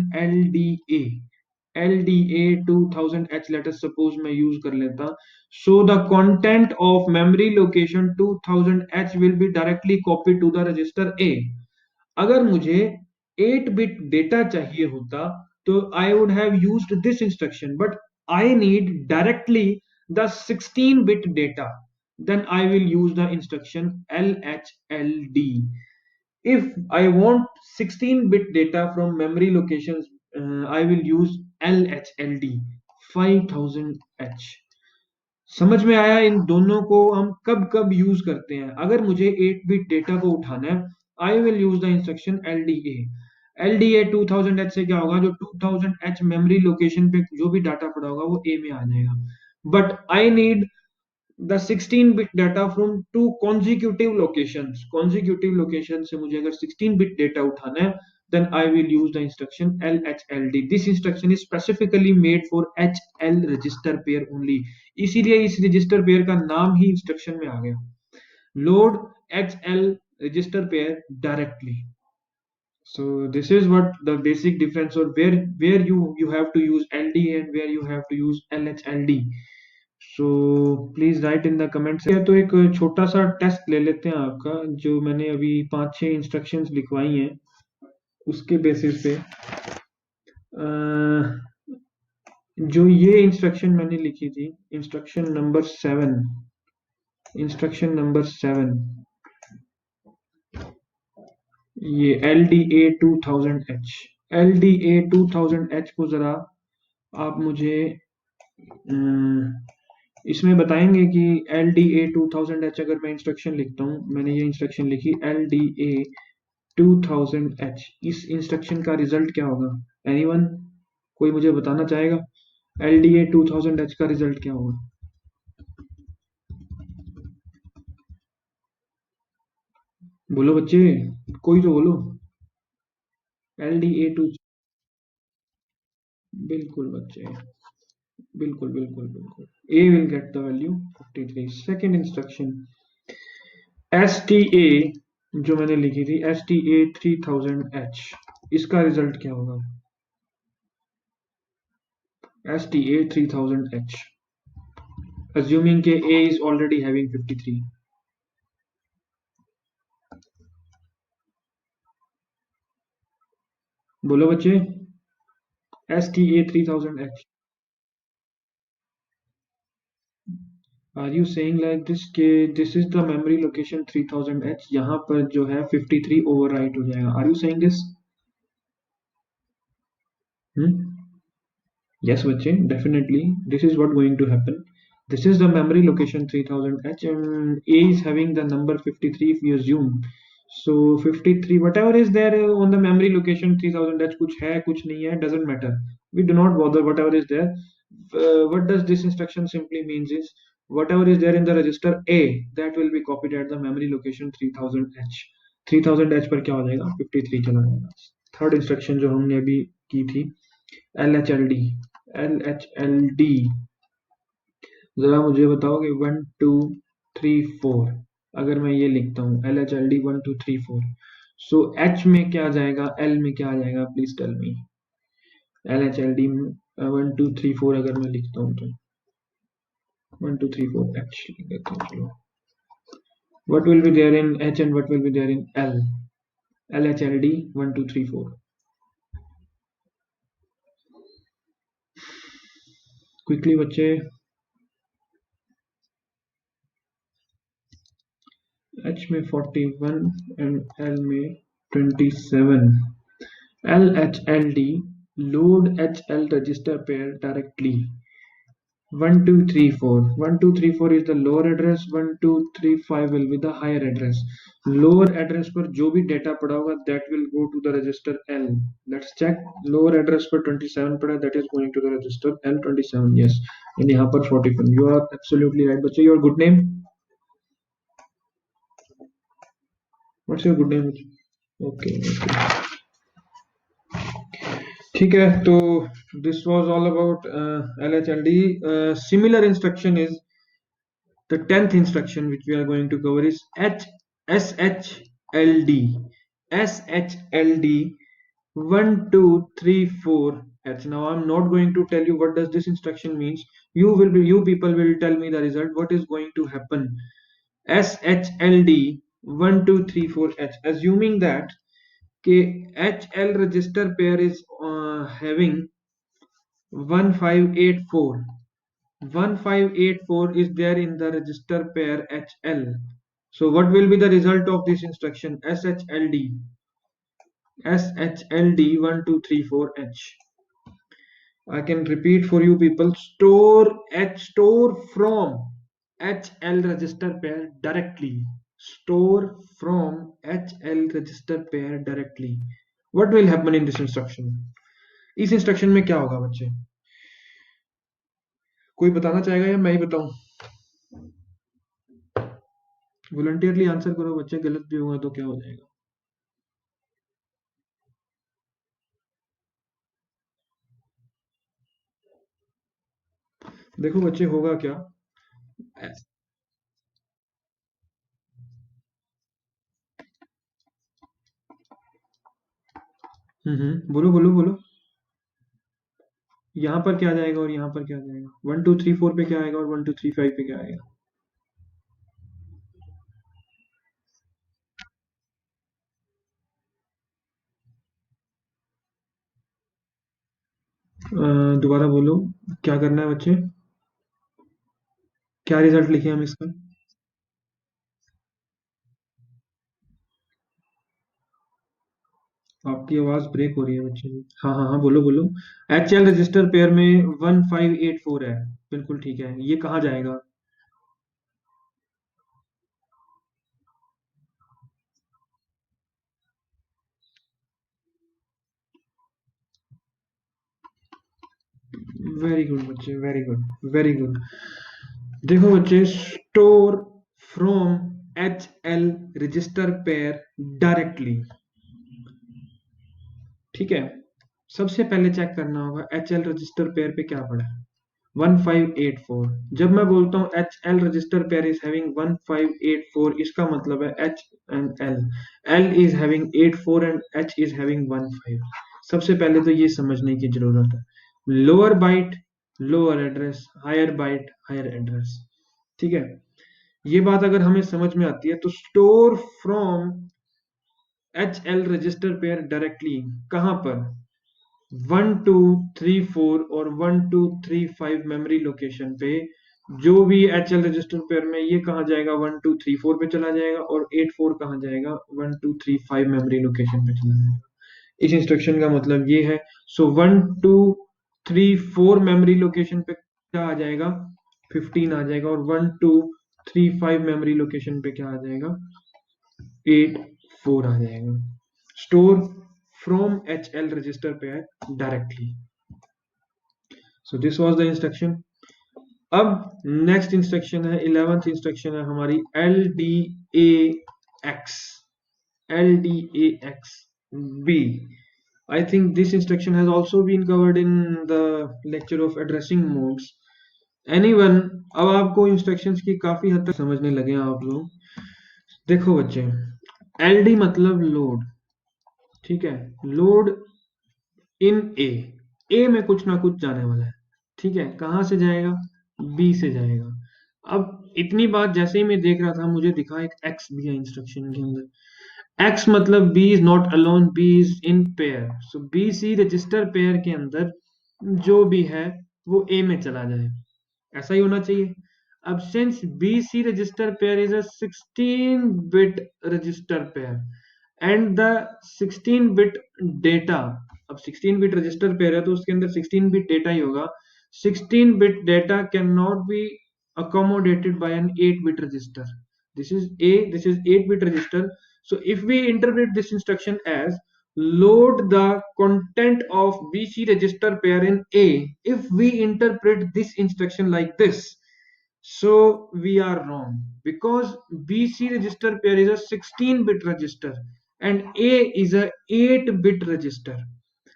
LDA 2000H. Let us suppose मैं यूज कर लेता. So the content of memory location 2000H will be directly copy to the register A. अगर मुझे 8 bit data चाहिए होता तो I would have used this instruction, but I need directly the 16 bit data, then I will use the instruction LHLD. If I want 16-bit data from memory locations, I will use LHLD 5000H. समझ में आया इन दोनों को हम कब कब use करते हैं? अगर मुझे 8 बिट डेटा को उठाना है, I will use the instruction LDA। LDA 2000H से क्या होगा, जो 2000H मेमोरी लोकेशन पे जो भी डाटा पड़ा होगा वो A में आ जाएगा। But I need the 16 bit data from two consecutive locations. Consecutive location से मुझे अगर 16 बिट डेटा उठाना है, then I will use the instruction LHLD. This instruction is specifically made for HL register pair only. इसीलिए इस register pair का नाम ही instruction में आ गया, load HL register pair directly. So this is what the basic difference, or where you have to use LD and where you have to use LHLD. So please write in the comments. तो एक छोटा सा test ले लेते हैं आपका, जो मैंने अभी 5-6 इंस्ट्रक्शंस लिखवाई हैं उसके बेसिस पे। जो ये इंस्ट्रक्शन मैंने लिखी थी, इंस्ट्रक्शन नंबर 7, ये LDA 2000H को जरा आप मुझे इसमें बताएंगे कि LDA 2000H अगर मैं इंस्ट्रक्शन लिखता हूँ, मैंने ये इंस्ट्रक्शन लिखी LDA 2000H, इस इंस्ट्रक्शन का रिजल्ट क्या होगा? एनीवन, कोई मुझे बताना चाहेगा LDA 2000H का रिजल्ट क्या होगा? बोलो बच्चे, कोई तो बोलो। LDA 2, बिल्कुल बच्चे, बिल्कुल बिल्कुल बिल्कुल, A will get the value 53। Second instruction STA, जो मैंने लिखी थी STA 3000H, इसका रिजल्ट क्या होगा? STA 3000H, assuming के A is already having 53। बोलो बच्चे, STA 3000H, are you saying like this के this is the memory location 3000H, यहाँ पर जो है 53 ओवरराइट हो जाएगा? Are you saying this? Yes, बच्चे, definitely this is what going to happen. This is the memory location 3000H, and A is having the number 53 if you assume. So 53, whatever is there on the memory location 3000H, कुछ है कुछ नहीं है, doesn't matter. We do not bother whatever is there. What does this instruction simply means is, whatever is there in the register A, that will be copied at the memory location 3000H। 3000H पर क्या हो जाएगा? 53 चला जाएगा। Third instruction जो हमने अभी की थी, LHLD। LHLD, जरा मुझे बताओगे 1 2 3 4, अगर मैं ये लिखता हूँ LHLD 1 2 3 4, सो H में क्या जाएगा, L में क्या आ जाएगा? Please tell me. LHLD 1 2 3 4 अगर मैं लिखता हूँ तो 1 2 3 4 H लिख देता हूँ, चलो। What will be there in H and what will be there in L? LHLD 1 2 3 4, quickly बच्चे। H में 41 and L में 27। LHLD load HL register pair directly 1 2 3 4। 1 2 3 4 is the lower address, 1 2 3 5 will be the higher address। lower address पर जो भी data पड़ा होगा that will go to the register L। let's check, lower address पर 27 पड़ा, that is going to the register L27। yes, and यहाँ पर 41। you are absolutely right बच्चे। your good name, what's your good name? okay, okay। ठीक है, तो this was all about LHLD। Similar instruction is the 10th instruction which we are going to cover is SHLD 1 2 3 4H। now I'm not going to tell you what does this instruction means, you people will tell me the result, what is going to happen? SHLD 1 2 3 4H, assuming that HL register pair is having 1584, 1584 is there in the register pair HL. So what will be the result of this instruction? SHLD 1 2 3 4H, I can repeat for you people. Store from HL register pair directly. Store from HL register pair directly. What will happen in this instruction? इस instruction में क्या होगा बच्चे? कोई बताना चाहेगा या मैं ही बताऊं? वॉलंटियरली आंसर करो बच्चे, गलत भी होगा तो क्या हो जाएगा? देखो बच्चे, होगा क्या? बोलो बोलो बोलो। यहाँ पर क्या जाएगा और यहाँ पर क्या जाएगा? 1 2 3 4 पे क्या आएगा और 1 2 3 5 पे क्या आएगा? दोबारा बोलो। क्या करना है बच्चे? क्या रिजल्ट लिखे हम इसका? आपकी आवाज ब्रेक हो रही है बच्चे। हाँ हाँ हाँ, बोलो बोलो। HL रजिस्टर पेयर में 1584 है। बिल्कुल ठीक है, ये कहाँ जाएगा? वेरी गुड बच्चे, वेरी गुड वेरी गुड। देखो बच्चे, store from HL register pair directly. ठीक है, सबसे पहले चेक करना होगा HL रजिस्टर पेयर पे क्या पड़ा है। 1584। जब मैं बोलता हूँ HL register pair is having 1584, इसका मतलब है H and L is having 84 and H is having 15। सबसे पहले तो ये समझने की जरूरत है। Lower byte lower address, higher byte higher address. ठीक है, ये बात अगर हमें समझ में आती है तो store from HL register pair directly कहां पर? 1 2 3 4 और 1 2 3 5 मेमोरी लोकेशन पे। जो भी HL रजिस्टर पेयर में, ये कहाँ जाएगा? 1 2 3 4 पे चला जाएगा। और 8 4 कहाँ जाएगा? 1 2 3 5 मेमोरी लोकेशन पे चला जाएगा। इस इंस्ट्रक्शन का मतलब ये है। सो 1 2 3 4 मेमोरी लोकेशन पे क्या आ जाएगा? 15 आ जाएगा। और 1 2 3 5 मेमोरी लोकेशन पे क्या आ जाएगा? 8 4 आ जाएगा। Store from HL register pair directly. So this was the instruction. अब नेक्स्ट इंस्ट्रक्शन है, 11th इंस्ट्रक्शन है हमारी, LDAX। LDAX B। I think this instruction has also been covered in the lecture of addressing modes. Anyone? अब आपको instructions की काफी हद तक समझने लगे हैं आप लोग। देखो बच्चे, LD मतलब लोड। ठीक है, लोड इन ए में कुछ ना कुछ जाने वाला है। ठीक है, कहाँ से जाएगा? बी से जाएगा। अब इतनी बात जैसे ही मैं देख रहा था, मुझे दिखा एक एक्स भी है इंस्ट्रक्शन के अंदर। एक्स मतलब B is not alone, B is in pair. So B C register pair के अंदर जो भी है वो ए में चला जाए, ऐसा ही होना चाहिए। अब since B C register pair is a 16 bit register pair and the 16 bit data. अब 16 बिट रजिस्टर पेयर है तो उसके अंदर 16 बिट डेटा ही होगा। 16 bit data cannot be accommodated by an 8 bit register. This is 8 bit register. So if we interpret this instruction as load the content of BC register pair in A, if we interpret this instruction like this, so we are wrong, because BC register pair is a 16-bit register and A is a 8-bit register.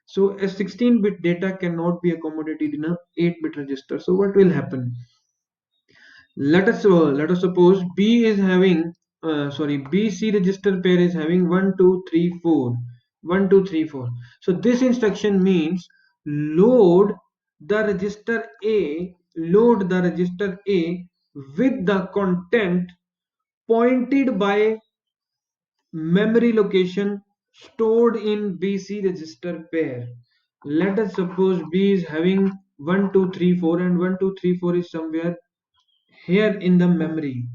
So a 16-bit data cannot be accommodated in a 8-bit register. So what will happen? Let us suppose B is having BC register pair is having 1 2 3 4, 1 2 3 4. So this instruction means load the register A with the content pointed by memory location stored in BC register pair. Let us suppose B is having 1 2 3 4 and 1 2 3 4 is somewhere here in the memory।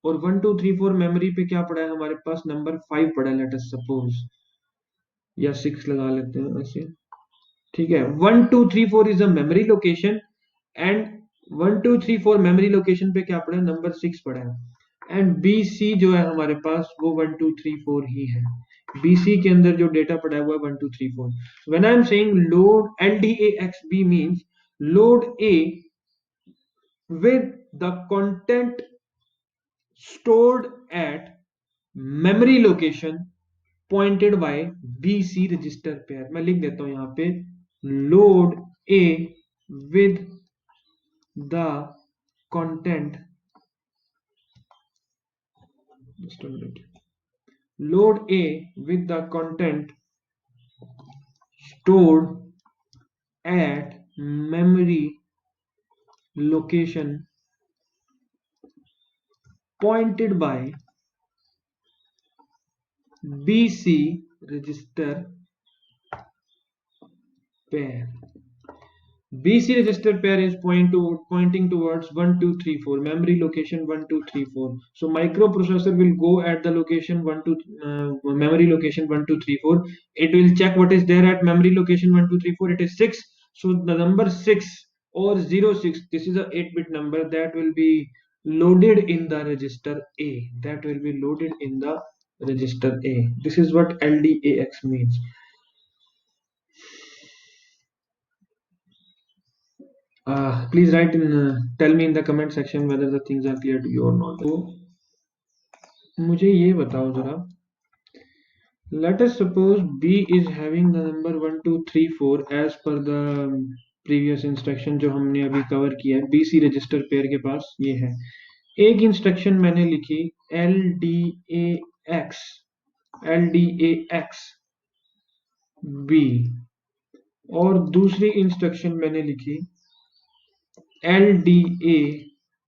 और 1 2 3 4 memory पे क्या पड़ा है हमारे पास? Number 5 पड़ा है, late us suppose, या 6 लगा लेते हैं ऐसे। ठीक है, 1 2 3 4 is a memory location, and 1 2 3 4 memory location पे क्या पड़ा है, नंबर 6 पड़ा है, एंड बी सी जो है हमारे पास वो 1 2 3 4 ही है। बीसी के अंदर जो डेटा पड़ा हुआ है 1 2 3 4। When I am saying load L D A X B means load A with the content stored at memory location pointed by BC register pair। मैं लिख देता हूं यहां पे load A with the content, just a minute, load A with the content stored at memory location pointed by BC register pair। BC register pair is pointing towards 1 2 3 4 memory location 1 2 3 4. So microprocessor will go at the location memory location 1 2 3 4. It will check what is there at memory location 1 2 3 4. It is 6. So the number 6 or 06, this is a 8-bit number that will be loaded in the register A. That will be loaded in the register A. This is what LDAX means. Please write in, tell me in the comment section whether the things are clear to you or not। तो मुझे ये बताओ जरा, let us suppose B is having the number 1 2 3 4 as per the previous instruction जो हमने अभी cover किया है। BC रजिस्टर पेयर के पास ये है, एक इंस्ट्रक्शन मैंने लिखी LDAX B, और दूसरी इंस्ट्रक्शन मैंने लिखी LDA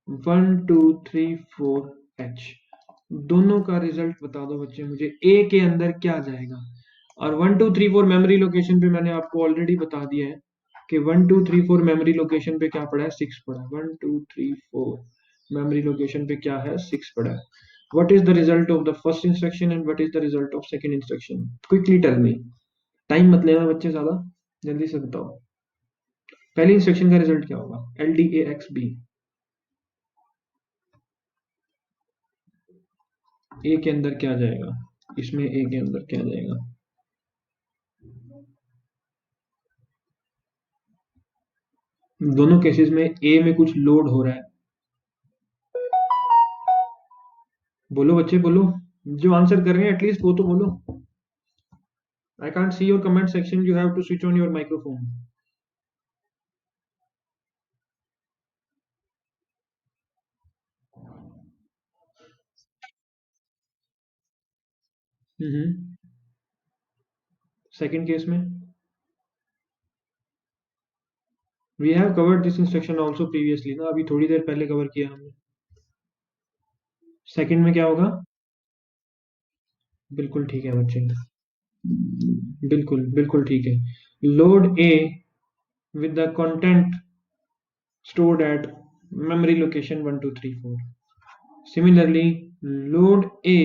1 2 3 4H। दोनों का रिजल्ट बता दो बच्चे मुझे, ए के अंदर क्या जाएगा। और 1 2 3 4 मेमोरी लोकेशन पे मैंने आपको ऑलरेडी बता दिया है कि 1 2 3 4 मेमोरी लोकेशन पे क्या पड़ा है, 6 पड़ा है। 1 2 3 4 मेमोरी लोकेशन पे क्या है, 6 पड़ा है। What is the result of the first instruction and what is the result of second instruction, quickly tell me. Time मत लेना बच्चे ज्यादा, जल्दी से बताओ। पहली इंस्ट्रक्शन का रिजल्ट क्या होगा, L D A X B. A के अंदर क्या जाएगा, इसमें ए के अंदर क्या जाएगा, दोनों केसेस में ए में कुछ लोड हो रहा है। बोलो बच्चे बोलो, जो आंसर कर रहे हैं एटलीस्ट वो तो बोलो। I can't see your comment section, you have to switch on your microphone. Second case में we have covered this instruction also previously ना, अभी थोड़ी देर पहले कवर किया हमने। सेकंड में क्या होगा, बिल्कुल ठीक है बच्चे, बिल्कुल बिल्कुल ठीक है। Load A with the content stored at memory location 1 2 3 4। Similarly, load A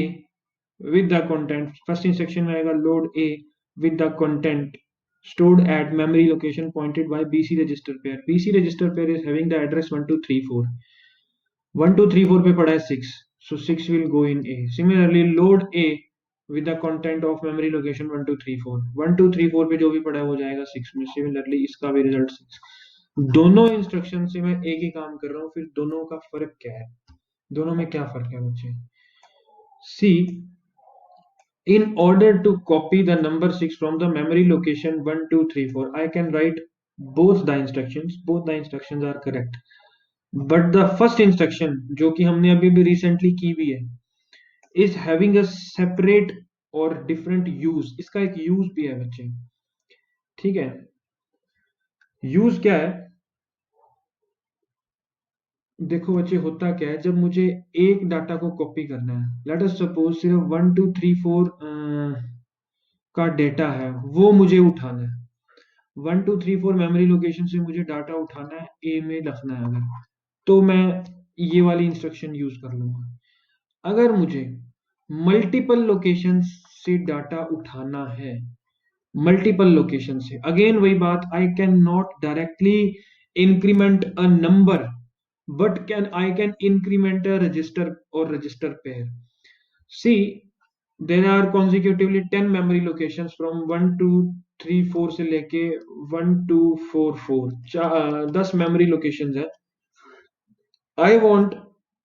with the content, first instruction में आएगा load A with the content stored at memory location pointed by BC register pair। BC register pair is having the address 1 2 3 4। 1 2 3 4 पे पड़ा है 6, so 6 will go in A। Similarly, load A with the content of memory location 1 2 3 4। 1 2 3 4 पे जो भी पड़ा है वो जाएगा 6 में। Similarly, इसका भी रिजल्ट 6। दोनों इंस्ट्रक्शन से मैं एक ही काम कर रहा हूँ, फिर दोनों का फर्क क्या है, दोनों में क्या फर्क है बच्चे। सी, in order to copy the number 6 from the memory location 1 2 3 4, I can write both the instructions, both the instructions are correct, but the first instruction जो कि हमने अभी भी रिसेंटली की भी है is having a separate और different use। इसका एक यूज भी है बच्चे, ठीक है। यूज क्या है, देखो बच्चे होता क्या है, जब मुझे एक डाटा को कॉपी करना है, लेट अस सपोज सिर्फ 1 2 3 4 का डेटा है वो मुझे उठाना है। 1 2 3 4 मेमोरी लोकेशन से मुझे डाटा उठाना है, ए में रखना है अगर, तो मैं ये वाली इंस्ट्रक्शन यूज कर लूंगा। अगर मुझे मल्टीपल लोकेशन से डाटा उठाना है मल्टीपल लोकेशन से। अगेन वही बात, I can not directly increment a number, but can I can increment a register or register pair. See, there are consecutively 10 memory locations from 1 2 3 4 से लेके 1 2 4 4 10 memory locations है। I want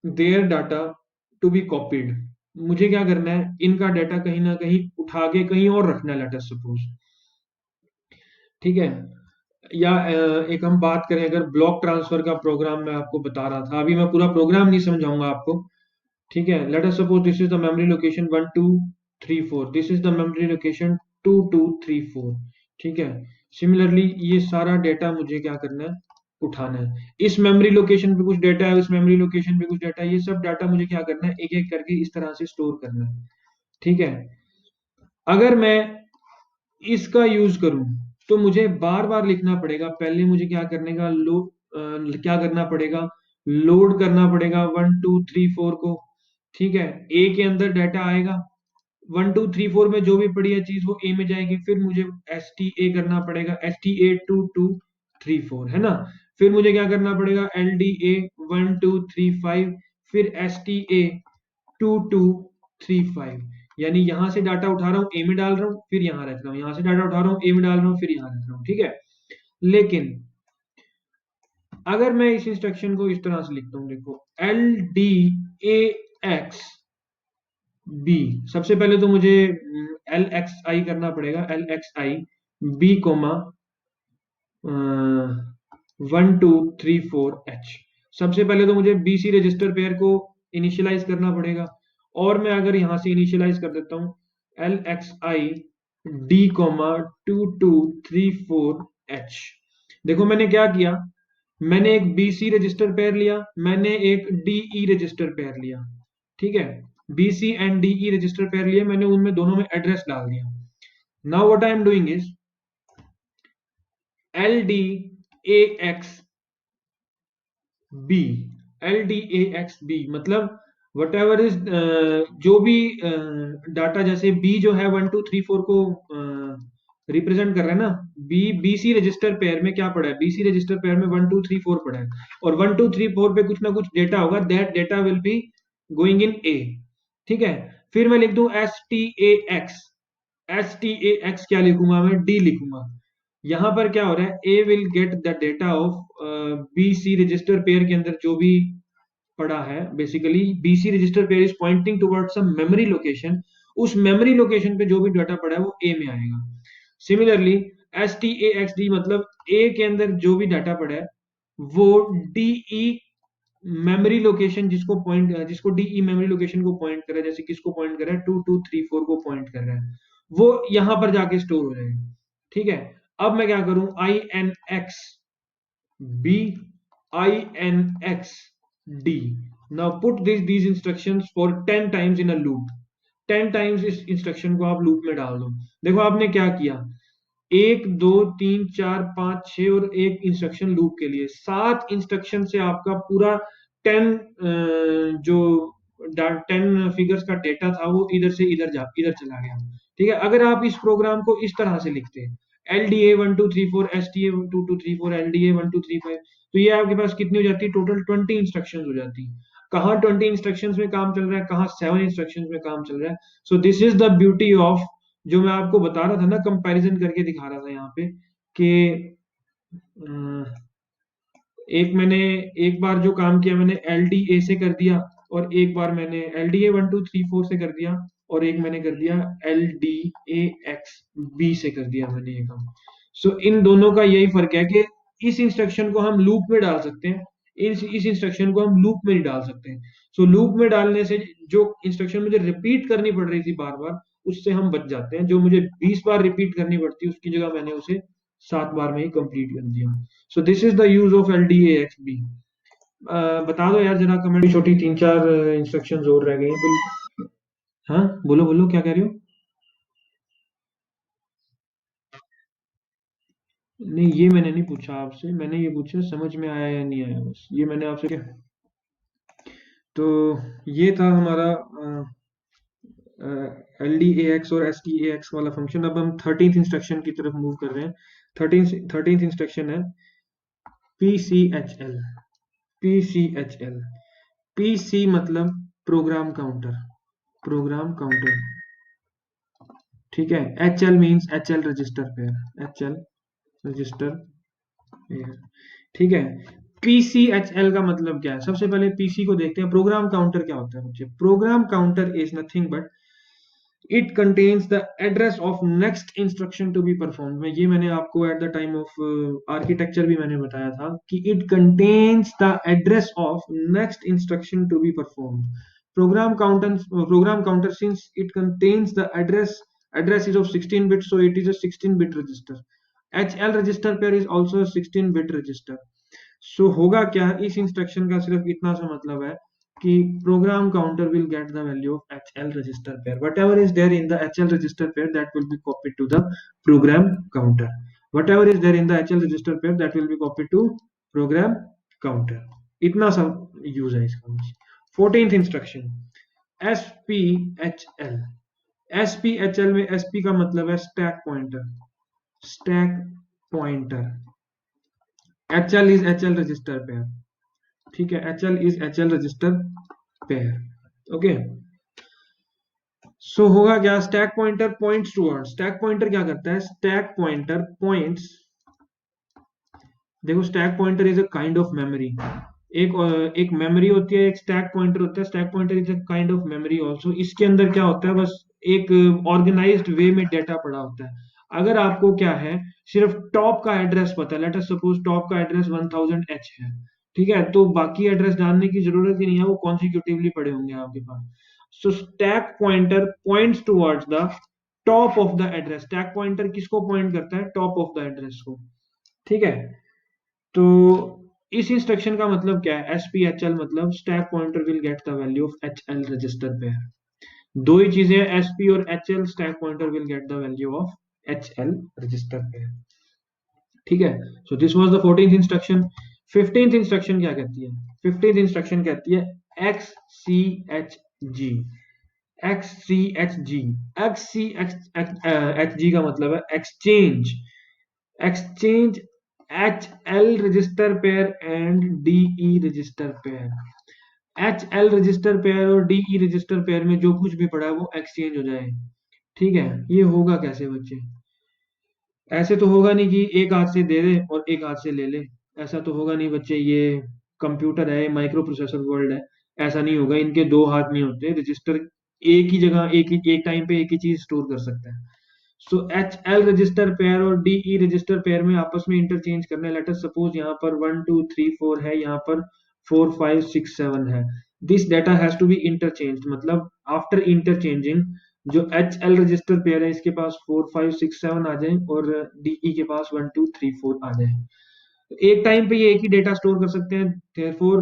their data to be copied। मुझे क्या करना है, इनका data कहीं ना कहीं उठा के कहीं और रखना है, लेट अस सपोज, ठीक है। या एक हम बात करें, अगर ब्लॉक ट्रांसफर का प्रोग्राम मैं आपको बता रहा था, अभी मैं पूरा प्रोग्राम नहीं समझाऊंगा आपको, ठीक है। Late us suppose this is the memory location 1 2 3 4, this is the memory location 2 2 3 4, ठीक है। सिमिलरली ये सारा डेटा मुझे क्या करना है, उठाना है। इस मेमोरी लोकेशन पे कुछ डेटा है, इस मेमोरी लोकेशन पे कुछ डेटा है, ये सब डाटा मुझे क्या करना है, एक एक करके इस तरह से स्टोर करना है, ठीक है। अगर मैं इसका यूज करूं तो मुझे बार बार लिखना पड़ेगा। पहले मुझे क्या करने का क्या करना पड़ेगा, लोड करना पड़ेगा 1 2 3 4 को, ठीक है। ए के अंदर डाटा आएगा, 1 2 3 4 में जो भी पड़ी है चीज वो ए में जाएगी, फिर मुझे एस टी ए करना पड़ेगा, STA 2 2 3 4, है ना। फिर मुझे क्या करना पड़ेगा, LDA 1 2 3 5, फिर STA 2 2 3 5। यानी यहां से डाटा उठा रहा हूँ, ए में डाल रहा हूँ, फिर यहां रख रहा हूँ, यहां से डाटा उठा रहा हूँ, ए में डाल रहा हूँ, फिर यहां रख रहा हूँ, ठीक है। लेकिन अगर मैं इस इंस्ट्रक्शन को इस तरह से लिखता हूँ, देखो, LDAX B, सबसे पहले तो मुझे LXI करना पड़ेगा, LXI B, 1 2 3 4H। सबसे पहले तो मुझे BC रजिस्टर पेयर को इनिशियलाइज करना पड़ेगा, और मैं अगर यहां से इनिशियलाइज कर देता हूँ LXI D, 2 2 3 4H। देखो मैंने क्या किया, मैंने एक BC रजिस्टर पेयर लिया, मैंने एक DE रजिस्टर पेयर लिया, ठीक है। BC and DE register pair लिए मैंने, उनमें दोनों में एड्रेस डाल दिया। Now what I am doing is LDAX B, LDAX B मतलब वट एवर इज, जो भी डाटा, जैसे बी जो है 1 2 3 4 को रिप्रेजेंट कर रहा है ना, BC रजिस्टर पेयर में क्या पड़ा है, BC रजिस्टर पेयर में 1 2 3 4 पड़ा है, और 1 2 3 4 पे कुछ ना कुछ डेटा होगा, that data will be going in A, ठीक है। फिर मैं लिख दूं STA X क्या लिखूंगा, मैं D लिखूंगा। यहां पर क्या हो रहा है, A will get the data of BC register pair के अंदर जो भी पड़ा है। Basically BC register pair is pointing towards some memory location, उस मेमोरी लोकेशन पे जो भी डाटा पड़ा है वो ए में आएगा। सिमिलरली STA X D मतलब ए के अंदर जो भी डाटा पड़ा है वो DE मेमोरी लोकेशन, जिसको DE मेमोरी लोकेशन को पॉइंट कर रहा है, जैसे किसको पॉइंट कर रहा है, 2 2 3 4 को पॉइंट कर रहा है, वो यहां पर जाके स्टोर हो जाएगा, ठीक है। अब मैं क्या करूं, INX B, INX D। Now put these instructions for 10 times in a loop। 10 times इस इंस्ट्रक्शन को आप लूप में डाल दो। देखो आपने क्या किया, 1 2 3 4 5 6 और एक इंस्ट्रक्शन लूप के लिए, 7 इंस्ट्रक्शन से आपका पूरा 10, जो 10 फिगर्स का डेटा था वो इधर चला गया, ठीक है। अगर आप इस प्रोग्राम को इस तरह से लिखते हैं, LDA 1 2 3 4 STA 2 2 3 4 LDA 1 2 3 5, तो ये आपके पास कितनी हो जाती है, टोटल 20 इंस्ट्रक्शन हो जाती है। कहाँ 20 इंस्ट्रक्शन में काम चल रहा है, कहाँ 7 इंस्ट्रक्शन में काम चल रहा है। So this is the beauty of, जो मैं आपको बता रहा था ना, कंपैरिजन करके दिखा रहा था यहाँ पे, कि एक मैंने, एक बार जो काम किया मैंने LDA से कर दिया, और एक बार मैंने LDA 1 2 3 4 से कर दिया, और एक मैंने कर दिया LDAX B से कर दिया मैंने ये काम। सो इन दोनों का यही फर्क है कि इस इंस्ट्रक्शन को हम लूप में डाल सकते हैं, इस इंस्ट्रक्शन को हम लूप में नहीं डाल सकते हैं। सो लूप में डालने से जो इंस्ट्रक्शन मुझे रिपीट करनी पड़ रही थी बार बार, उससे हम बच जाते हैं। जो मुझे 20 बार रिपीट करनी पड़ती है उसकी जगह मैंने उसे 7 बार में ही कंप्लीट कर दिया। सो this is the use of LDAX B। बता दो यार जरा कमेंट, छोटी 3 4 इंस्ट्रक्शंस और रह गई हैं हाँ बोलो बोलो, क्या कह रहे हो। नहीं ये मैंने नहीं पूछा आपसे, मैंने ये पूछा समझ में आया या नहीं आया, बस ये मैंने आपसे क्या। तो ये था हमारा एल डी ए एक्स और एस टी ए एक्स वाला फंक्शन। अब हम 13th इंस्ट्रक्शन की तरफ मूव कर रहे हैं। 13th इंस्ट्रक्शन है P C H L. P C H L, P C मतलब प्रोग्राम काउंटर, प्रोग्राम काउंटर, ठीक है। H L means H L register pair, H L register pair, ठीक है। पीसीएचएल का मतलब क्या है? सबसे पहले पीसी को देखते हैं। प्रोग्राम काउंटर क्या होता है बच्चे? Program counter is nothing but it contains the address of next instruction to be perform. में ये मैंने आपको at the time of architecture भी मैंने बताया था कि it contains the address of next instruction to be perform. Program counter since it contains the address is of 16 bit, so it is a 16-bit register. HL register pair is also a 16-bit register. सो होगा क्या, इस instruction का सिर्फ इतना सा मतलब है कि program counter will get the value of H L register pair. Whatever is there in the H L register pair that will be copied to the program counter. Whatever is there in the H L register pair that will be copied to program counter. इतना सा use है इसका। 14th instruction S P H L. S P H L में S P का मतलब है stack pointer, stack pointer. H L is H L register pair, ठीक है। H L is H L register pair, okay. So होगा क्या, stack pointer points towards. Stack pointer क्या करता है? स्टैक पॉइंटर पॉइंट्स, देखो stack pointer is a kind of memory. एक memory होती है, एक स्टैक पॉइंटर होता है। Stack pointer is a kind of memory also. इसके अंदर क्या होता है, बस एक ऑर्गेनाइज्ड वे में डेटा पड़ा होता है। अगर आपको क्या है, सिर्फ टॉप का एड्रेस पता है, लेट अस सपोज टॉप का एड्रेस 1000H है, ठीक है, तो बाकी एड्रेस जानने की जरूरत ही नहीं है, वो कॉन्सिक्यूटिवली पड़े होंगे आपके पास। So stack pointer points towards the top of the address. Stack pointer किसको पॉइंट करता है? टॉप ऑफ द एड्रेस को, ठीक है। तो इस इंस्ट्रक्शन का मतलब क्या है? एस पी एच एल मतलब stack pointer will get the value of H L register pair. दो ही चीजें, एस पी और H L. Stack pointer will get the value of H L register pair, ठीक है। So this was the 14th instruction. 15th instruction क्या कहती है? 15th instruction कहती है X C H G. X C H G, X C H G का मतलब है exchange. Exchange H L register pair and D E register pair. H L register pair और D E register pair में जो कुछ भी पड़ा है वो एक्सचेंज हो जाए, ठीक है। ये होगा कैसे बच्चे? ऐसे तो होगा नहीं कि एक हाथ से दे दे और एक हाथ से ले ले। ऐसा तो होगा नहीं बच्चे, ये कंप्यूटर है, माइक्रो प्रोसेसर वर्ल्ड है। ऐसा नहीं होगा, इनके दो हाथ नहीं होते। रजिस्टर एक ही जगह एक टाइम पे एक ही चीज स्टोर कर सकता है। So H L register pair और डी ई रजिस्टर पेयर में आपस में इंटरचेंज करना है। लेट अस सपोज यहाँ पर 1 2 3 4 है, यहाँ पर 4 5 6 7 है। This data has to be interchange, मतलब आफ्टर इंटरचेंजिंग जो एच एल रजिस्टर पेयर है इसके पास 4 5 6 7 आ जाए और डीई के पास 1 2 3 4 आ जाए। एक टाइम पे ये एक ही डेटा स्टोर कर सकते हैं। therefore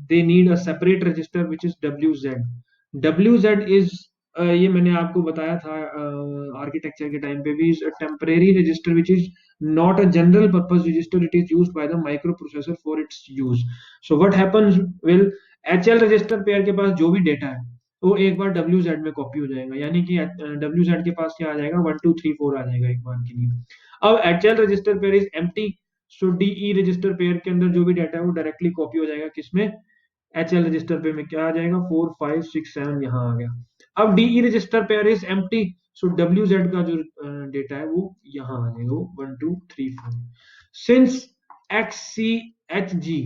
they need a separate register which is W Z. W Z is, ये मैंने आपको बताया था आर्किटेक्चर के टाइम पे भी, is temporary register which is not a general purpose register. It is used by the micro processor for its use. So what happens will, H L register pair के पास जो भी डेटा है वो एक बार W Z में copy हो जाएगा, यानी कि डब्ल्यू जेड के पास क्या आ जाएगा, 1 2 3 4 आ जाएगा एक बार के लिए। अब H L register pair is empty, so DE register pair के अंदर जो भी डाटा है वो डायरेक्टली कॉपी हो जाएगा किसमें, एच एल रजिस्टर पेयर में। क्या आ जाएगा, 4 5 6 7 यहाँ आ गया। अब DE register pair is empty, so W Z का जो डेटा है वो यहाँ आ जाएगा, वो 1 2 3 4। Since X C H G,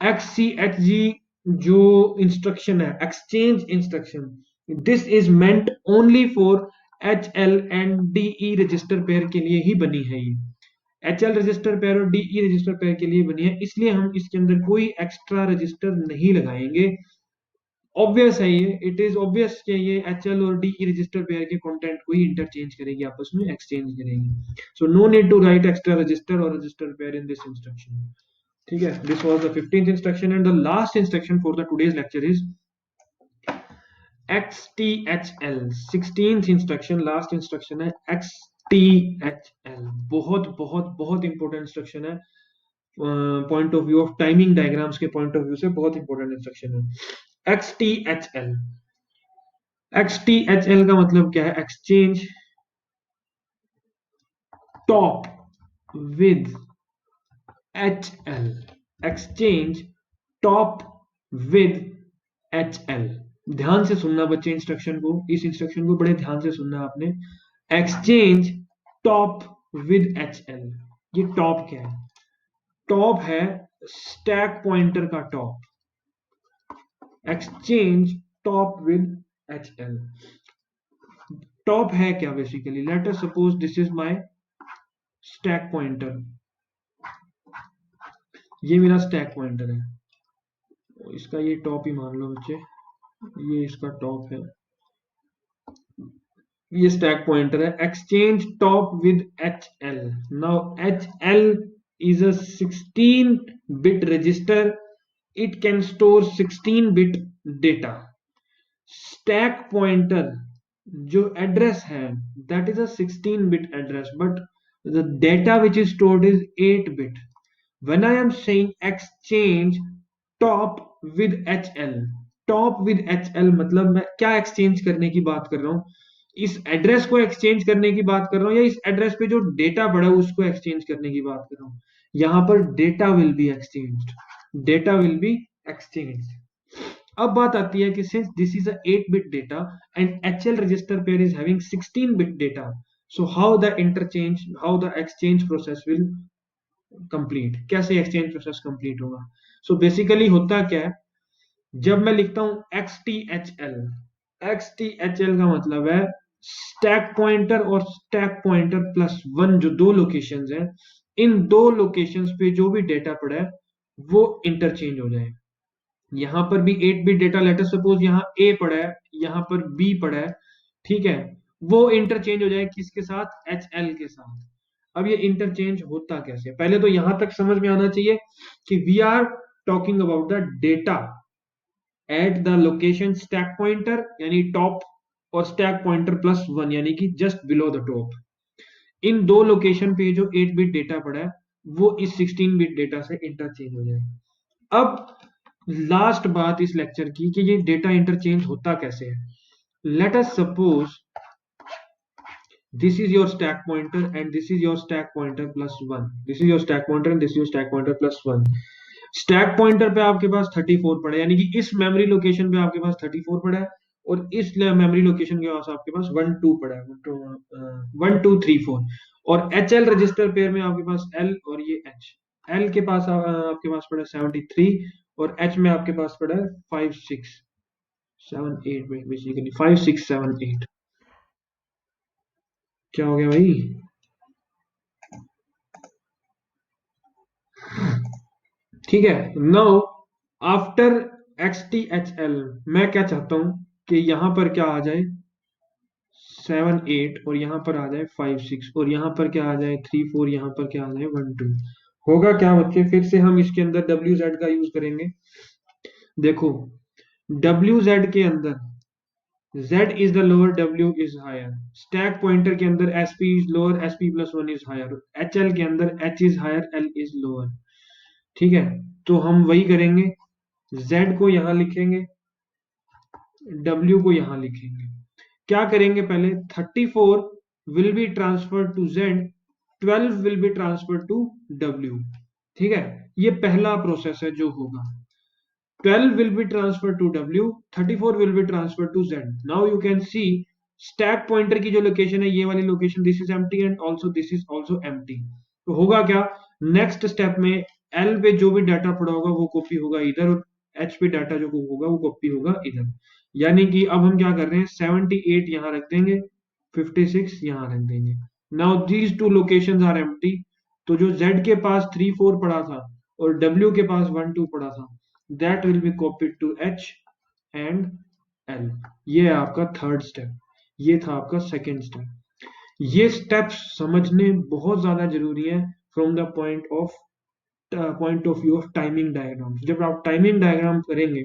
X C H G जो इंस्ट्रक्शन है, exchange instruction, this is meant only for H L and DE register pair के लिए ही बनी है। ये एच एल रजिस्टर पेयर और डीई रजिस्टर पेयर के लिए बनी है, इसलिए हम इसके अंदर कोई एक्स्ट्रा रजिस्टर नहीं लगाएंगे। ऑब्वियस है ये, इट इज ऑब्वियस कि ये एच एल और डीई रजिस्टर पेयर के कंटेंट को ही इंटरचेंज करेगी, आपस में एक्सचेंज करेगी। So no need to write extra register और register pair in this instruction, ठीक है। This was the 15th instruction and the last instruction for the today's lecture is XTHL। 16th instruction, last instruction है XTHL। बहुत बहुत बहुत important instruction है, point of view of timing diagrams के point of view से बहुत important instruction है। XTHL, XTHL का मतलब क्या है? Exchange top with HL, exchange top with HL। ध्यान से सुनना बच्चे इंस्ट्रक्शन को, इस इंस्ट्रक्शन को बड़े ध्यान से सुनना आपने। Exchange top with HL। ये टॉप क्या है? टॉप है स्टैक पॉइंटर का top. Exchange top with HL। Top है क्या basically? Late us suppose this is my stack pointer, ये मेरा स्टैक पॉइंटर है, इसका ये टॉप ही मान लो बच्चे, ये इसका टॉप है, ये स्टैक पॉइंटर है। Exchange top with HL। Now HL is a 16 bit register, it can store 16 bit data। Stack pointer जो एड्रेस है that is a 16 bit address, but the data which is stored is 8 bit। When I am saying exchange top with HL, top with HL मतलब मैं क्या exchange करने की बात कर रहा हूं? इस एड्रेस को एक्सचेंज करने की बात कर रहा हूं या इस एड्रेस पे जो डेटा पड़ा है उसको एक्सचेंज करने की बात कर रहा हूं? यहां पर data will B exchanged, data will B exchanged. अब बात आती है कि since this is a 8 bit data and HL register pair is having 16 bit data, so how the exchange process will complete, कैसे एक्सचेंज प्रोसेस कंप्लीट होगा? So basically होता क्या है, जब मैं लिखता हूं XTHL, XTHL का मतलब है स्टैक पॉइंटर और स्टैक पॉइंटर प्लस वन, जो दो लोकेशंस हैं, इन दो लोकेशंस पे जो भी डेटा पड़ा है वो इंटरचेंज हो जाए। यहां पर भी 8 बिट डेटा, लेटर सपोज यहाँ A पड़ा है, यहाँ पर B पड़ा है, ठीक है, वो इंटरचेंज हो जाए किसके साथ? HL के साथ। अब ये इंटरचेंज होता कैसे? पहले तो यहां तक समझ में आना चाहिए कि we are talking about the data at the location stack pointer यानी टॉप, और स्टैक पॉइंटर प्लस वन यानी कि जस्ट बिलो द टॉप। इन दो लोकेशन पे जो 8 बिट डेटा पड़ा है वो इस 16 बिट डेटा से इंटरचेंज हो जाए। अब लास्ट बात इस लेक्चर की कि ये डेटा इंटरचेंज होता कैसे है। Late us suppose this is your stack pointer and this is your stack pointer plus 1, this is your stack pointer and this is your stack pointer plus 1। Stack pointer पे आपके पास 34 पड़ा है, यानी कि इस मेमोरी लोकेशन पे आपके पास 34 पड़ा है, और इस मेमोरी लोकेशन के पास आपके पास 1 2 पड़ा है, 1 2 3 4। और HL रजिस्टर पेयर में आपके पास L और ये H, L के पास आपके पास पड़ा है 73 और H में आपके पास पड़ा है 5 6 7 8, बेसिकली 5 6 7 8। क्या हो गया भाई? ठीक है। नाउ आफ्टर XTHL मैं क्या चाहता हूं कि यहां पर क्या आ जाए 7 8, और यहां पर आ जाए 5 6, और यहां पर क्या आ जाए 3 4, यहां पर क्या आ जाए 1 2। होगा क्या बच्चे? फिर से हम इसके अंदर WZ का यूज करेंगे। देखो WZ के अंदर Z is the lower, W is higher। Stack pointer के अंदर SP is lower, SP plus 1 is higher। HL के अंदर H is higher, L is lower। ठीक है, तो हम वही करेंगे, Z को यहां लिखेंगे, W को यहां लिखेंगे। क्या करेंगे? पहले 34 will be transfer to Z, 12 will be transfer to W। ठीक है, ये पहला प्रोसेस है जो होगा। 12 will be transferred to W, 34 will be transferred to Z। Now you can see stack pointer की जो लोकेशन है ये वाली location, this is empty and also this is also empty. तो होगा क्या, नेक्स्ट स्टेप में L पे जो भी डाटा पड़ा होगा वो कॉपी होगा इधर, और H पे डाटा जो होगा वो कॉपी होगा इधर। यानी कि अब हम क्या कर रहे हैं, 78 यहाँ रख देंगे, 56 यहाँ रख देंगे। Now these two locations are empty, तो जो Z के पास 3 4 पड़ा था और W के पास 1 2 पड़ा था, that will be copied to H and L। ये है आपका थर्ड स्टेप, ये था आपका सेकेंड स्टेप। ये स्टेप्स समझने बहुत ज्यादा जरूरी है from the point of view of timing diagram. जब आप टाइमिंग डायग्राम करेंगे,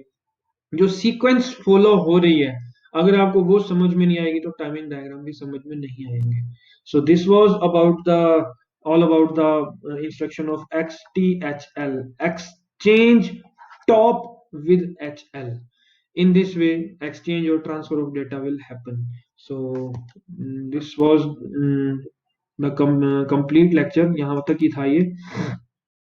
जो सीक्वेंस फॉलो हो रही है, अगर आपको वो समझ में नहीं आएगी तो टाइमिंग डायग्राम भी समझ में नहीं आएंगे। सो this was about the all about the instruction of XTHL, exchange top with HL। in this way exchange or transfer of data will happen. So this was the complete lecture, यहाँ तक ही था ये।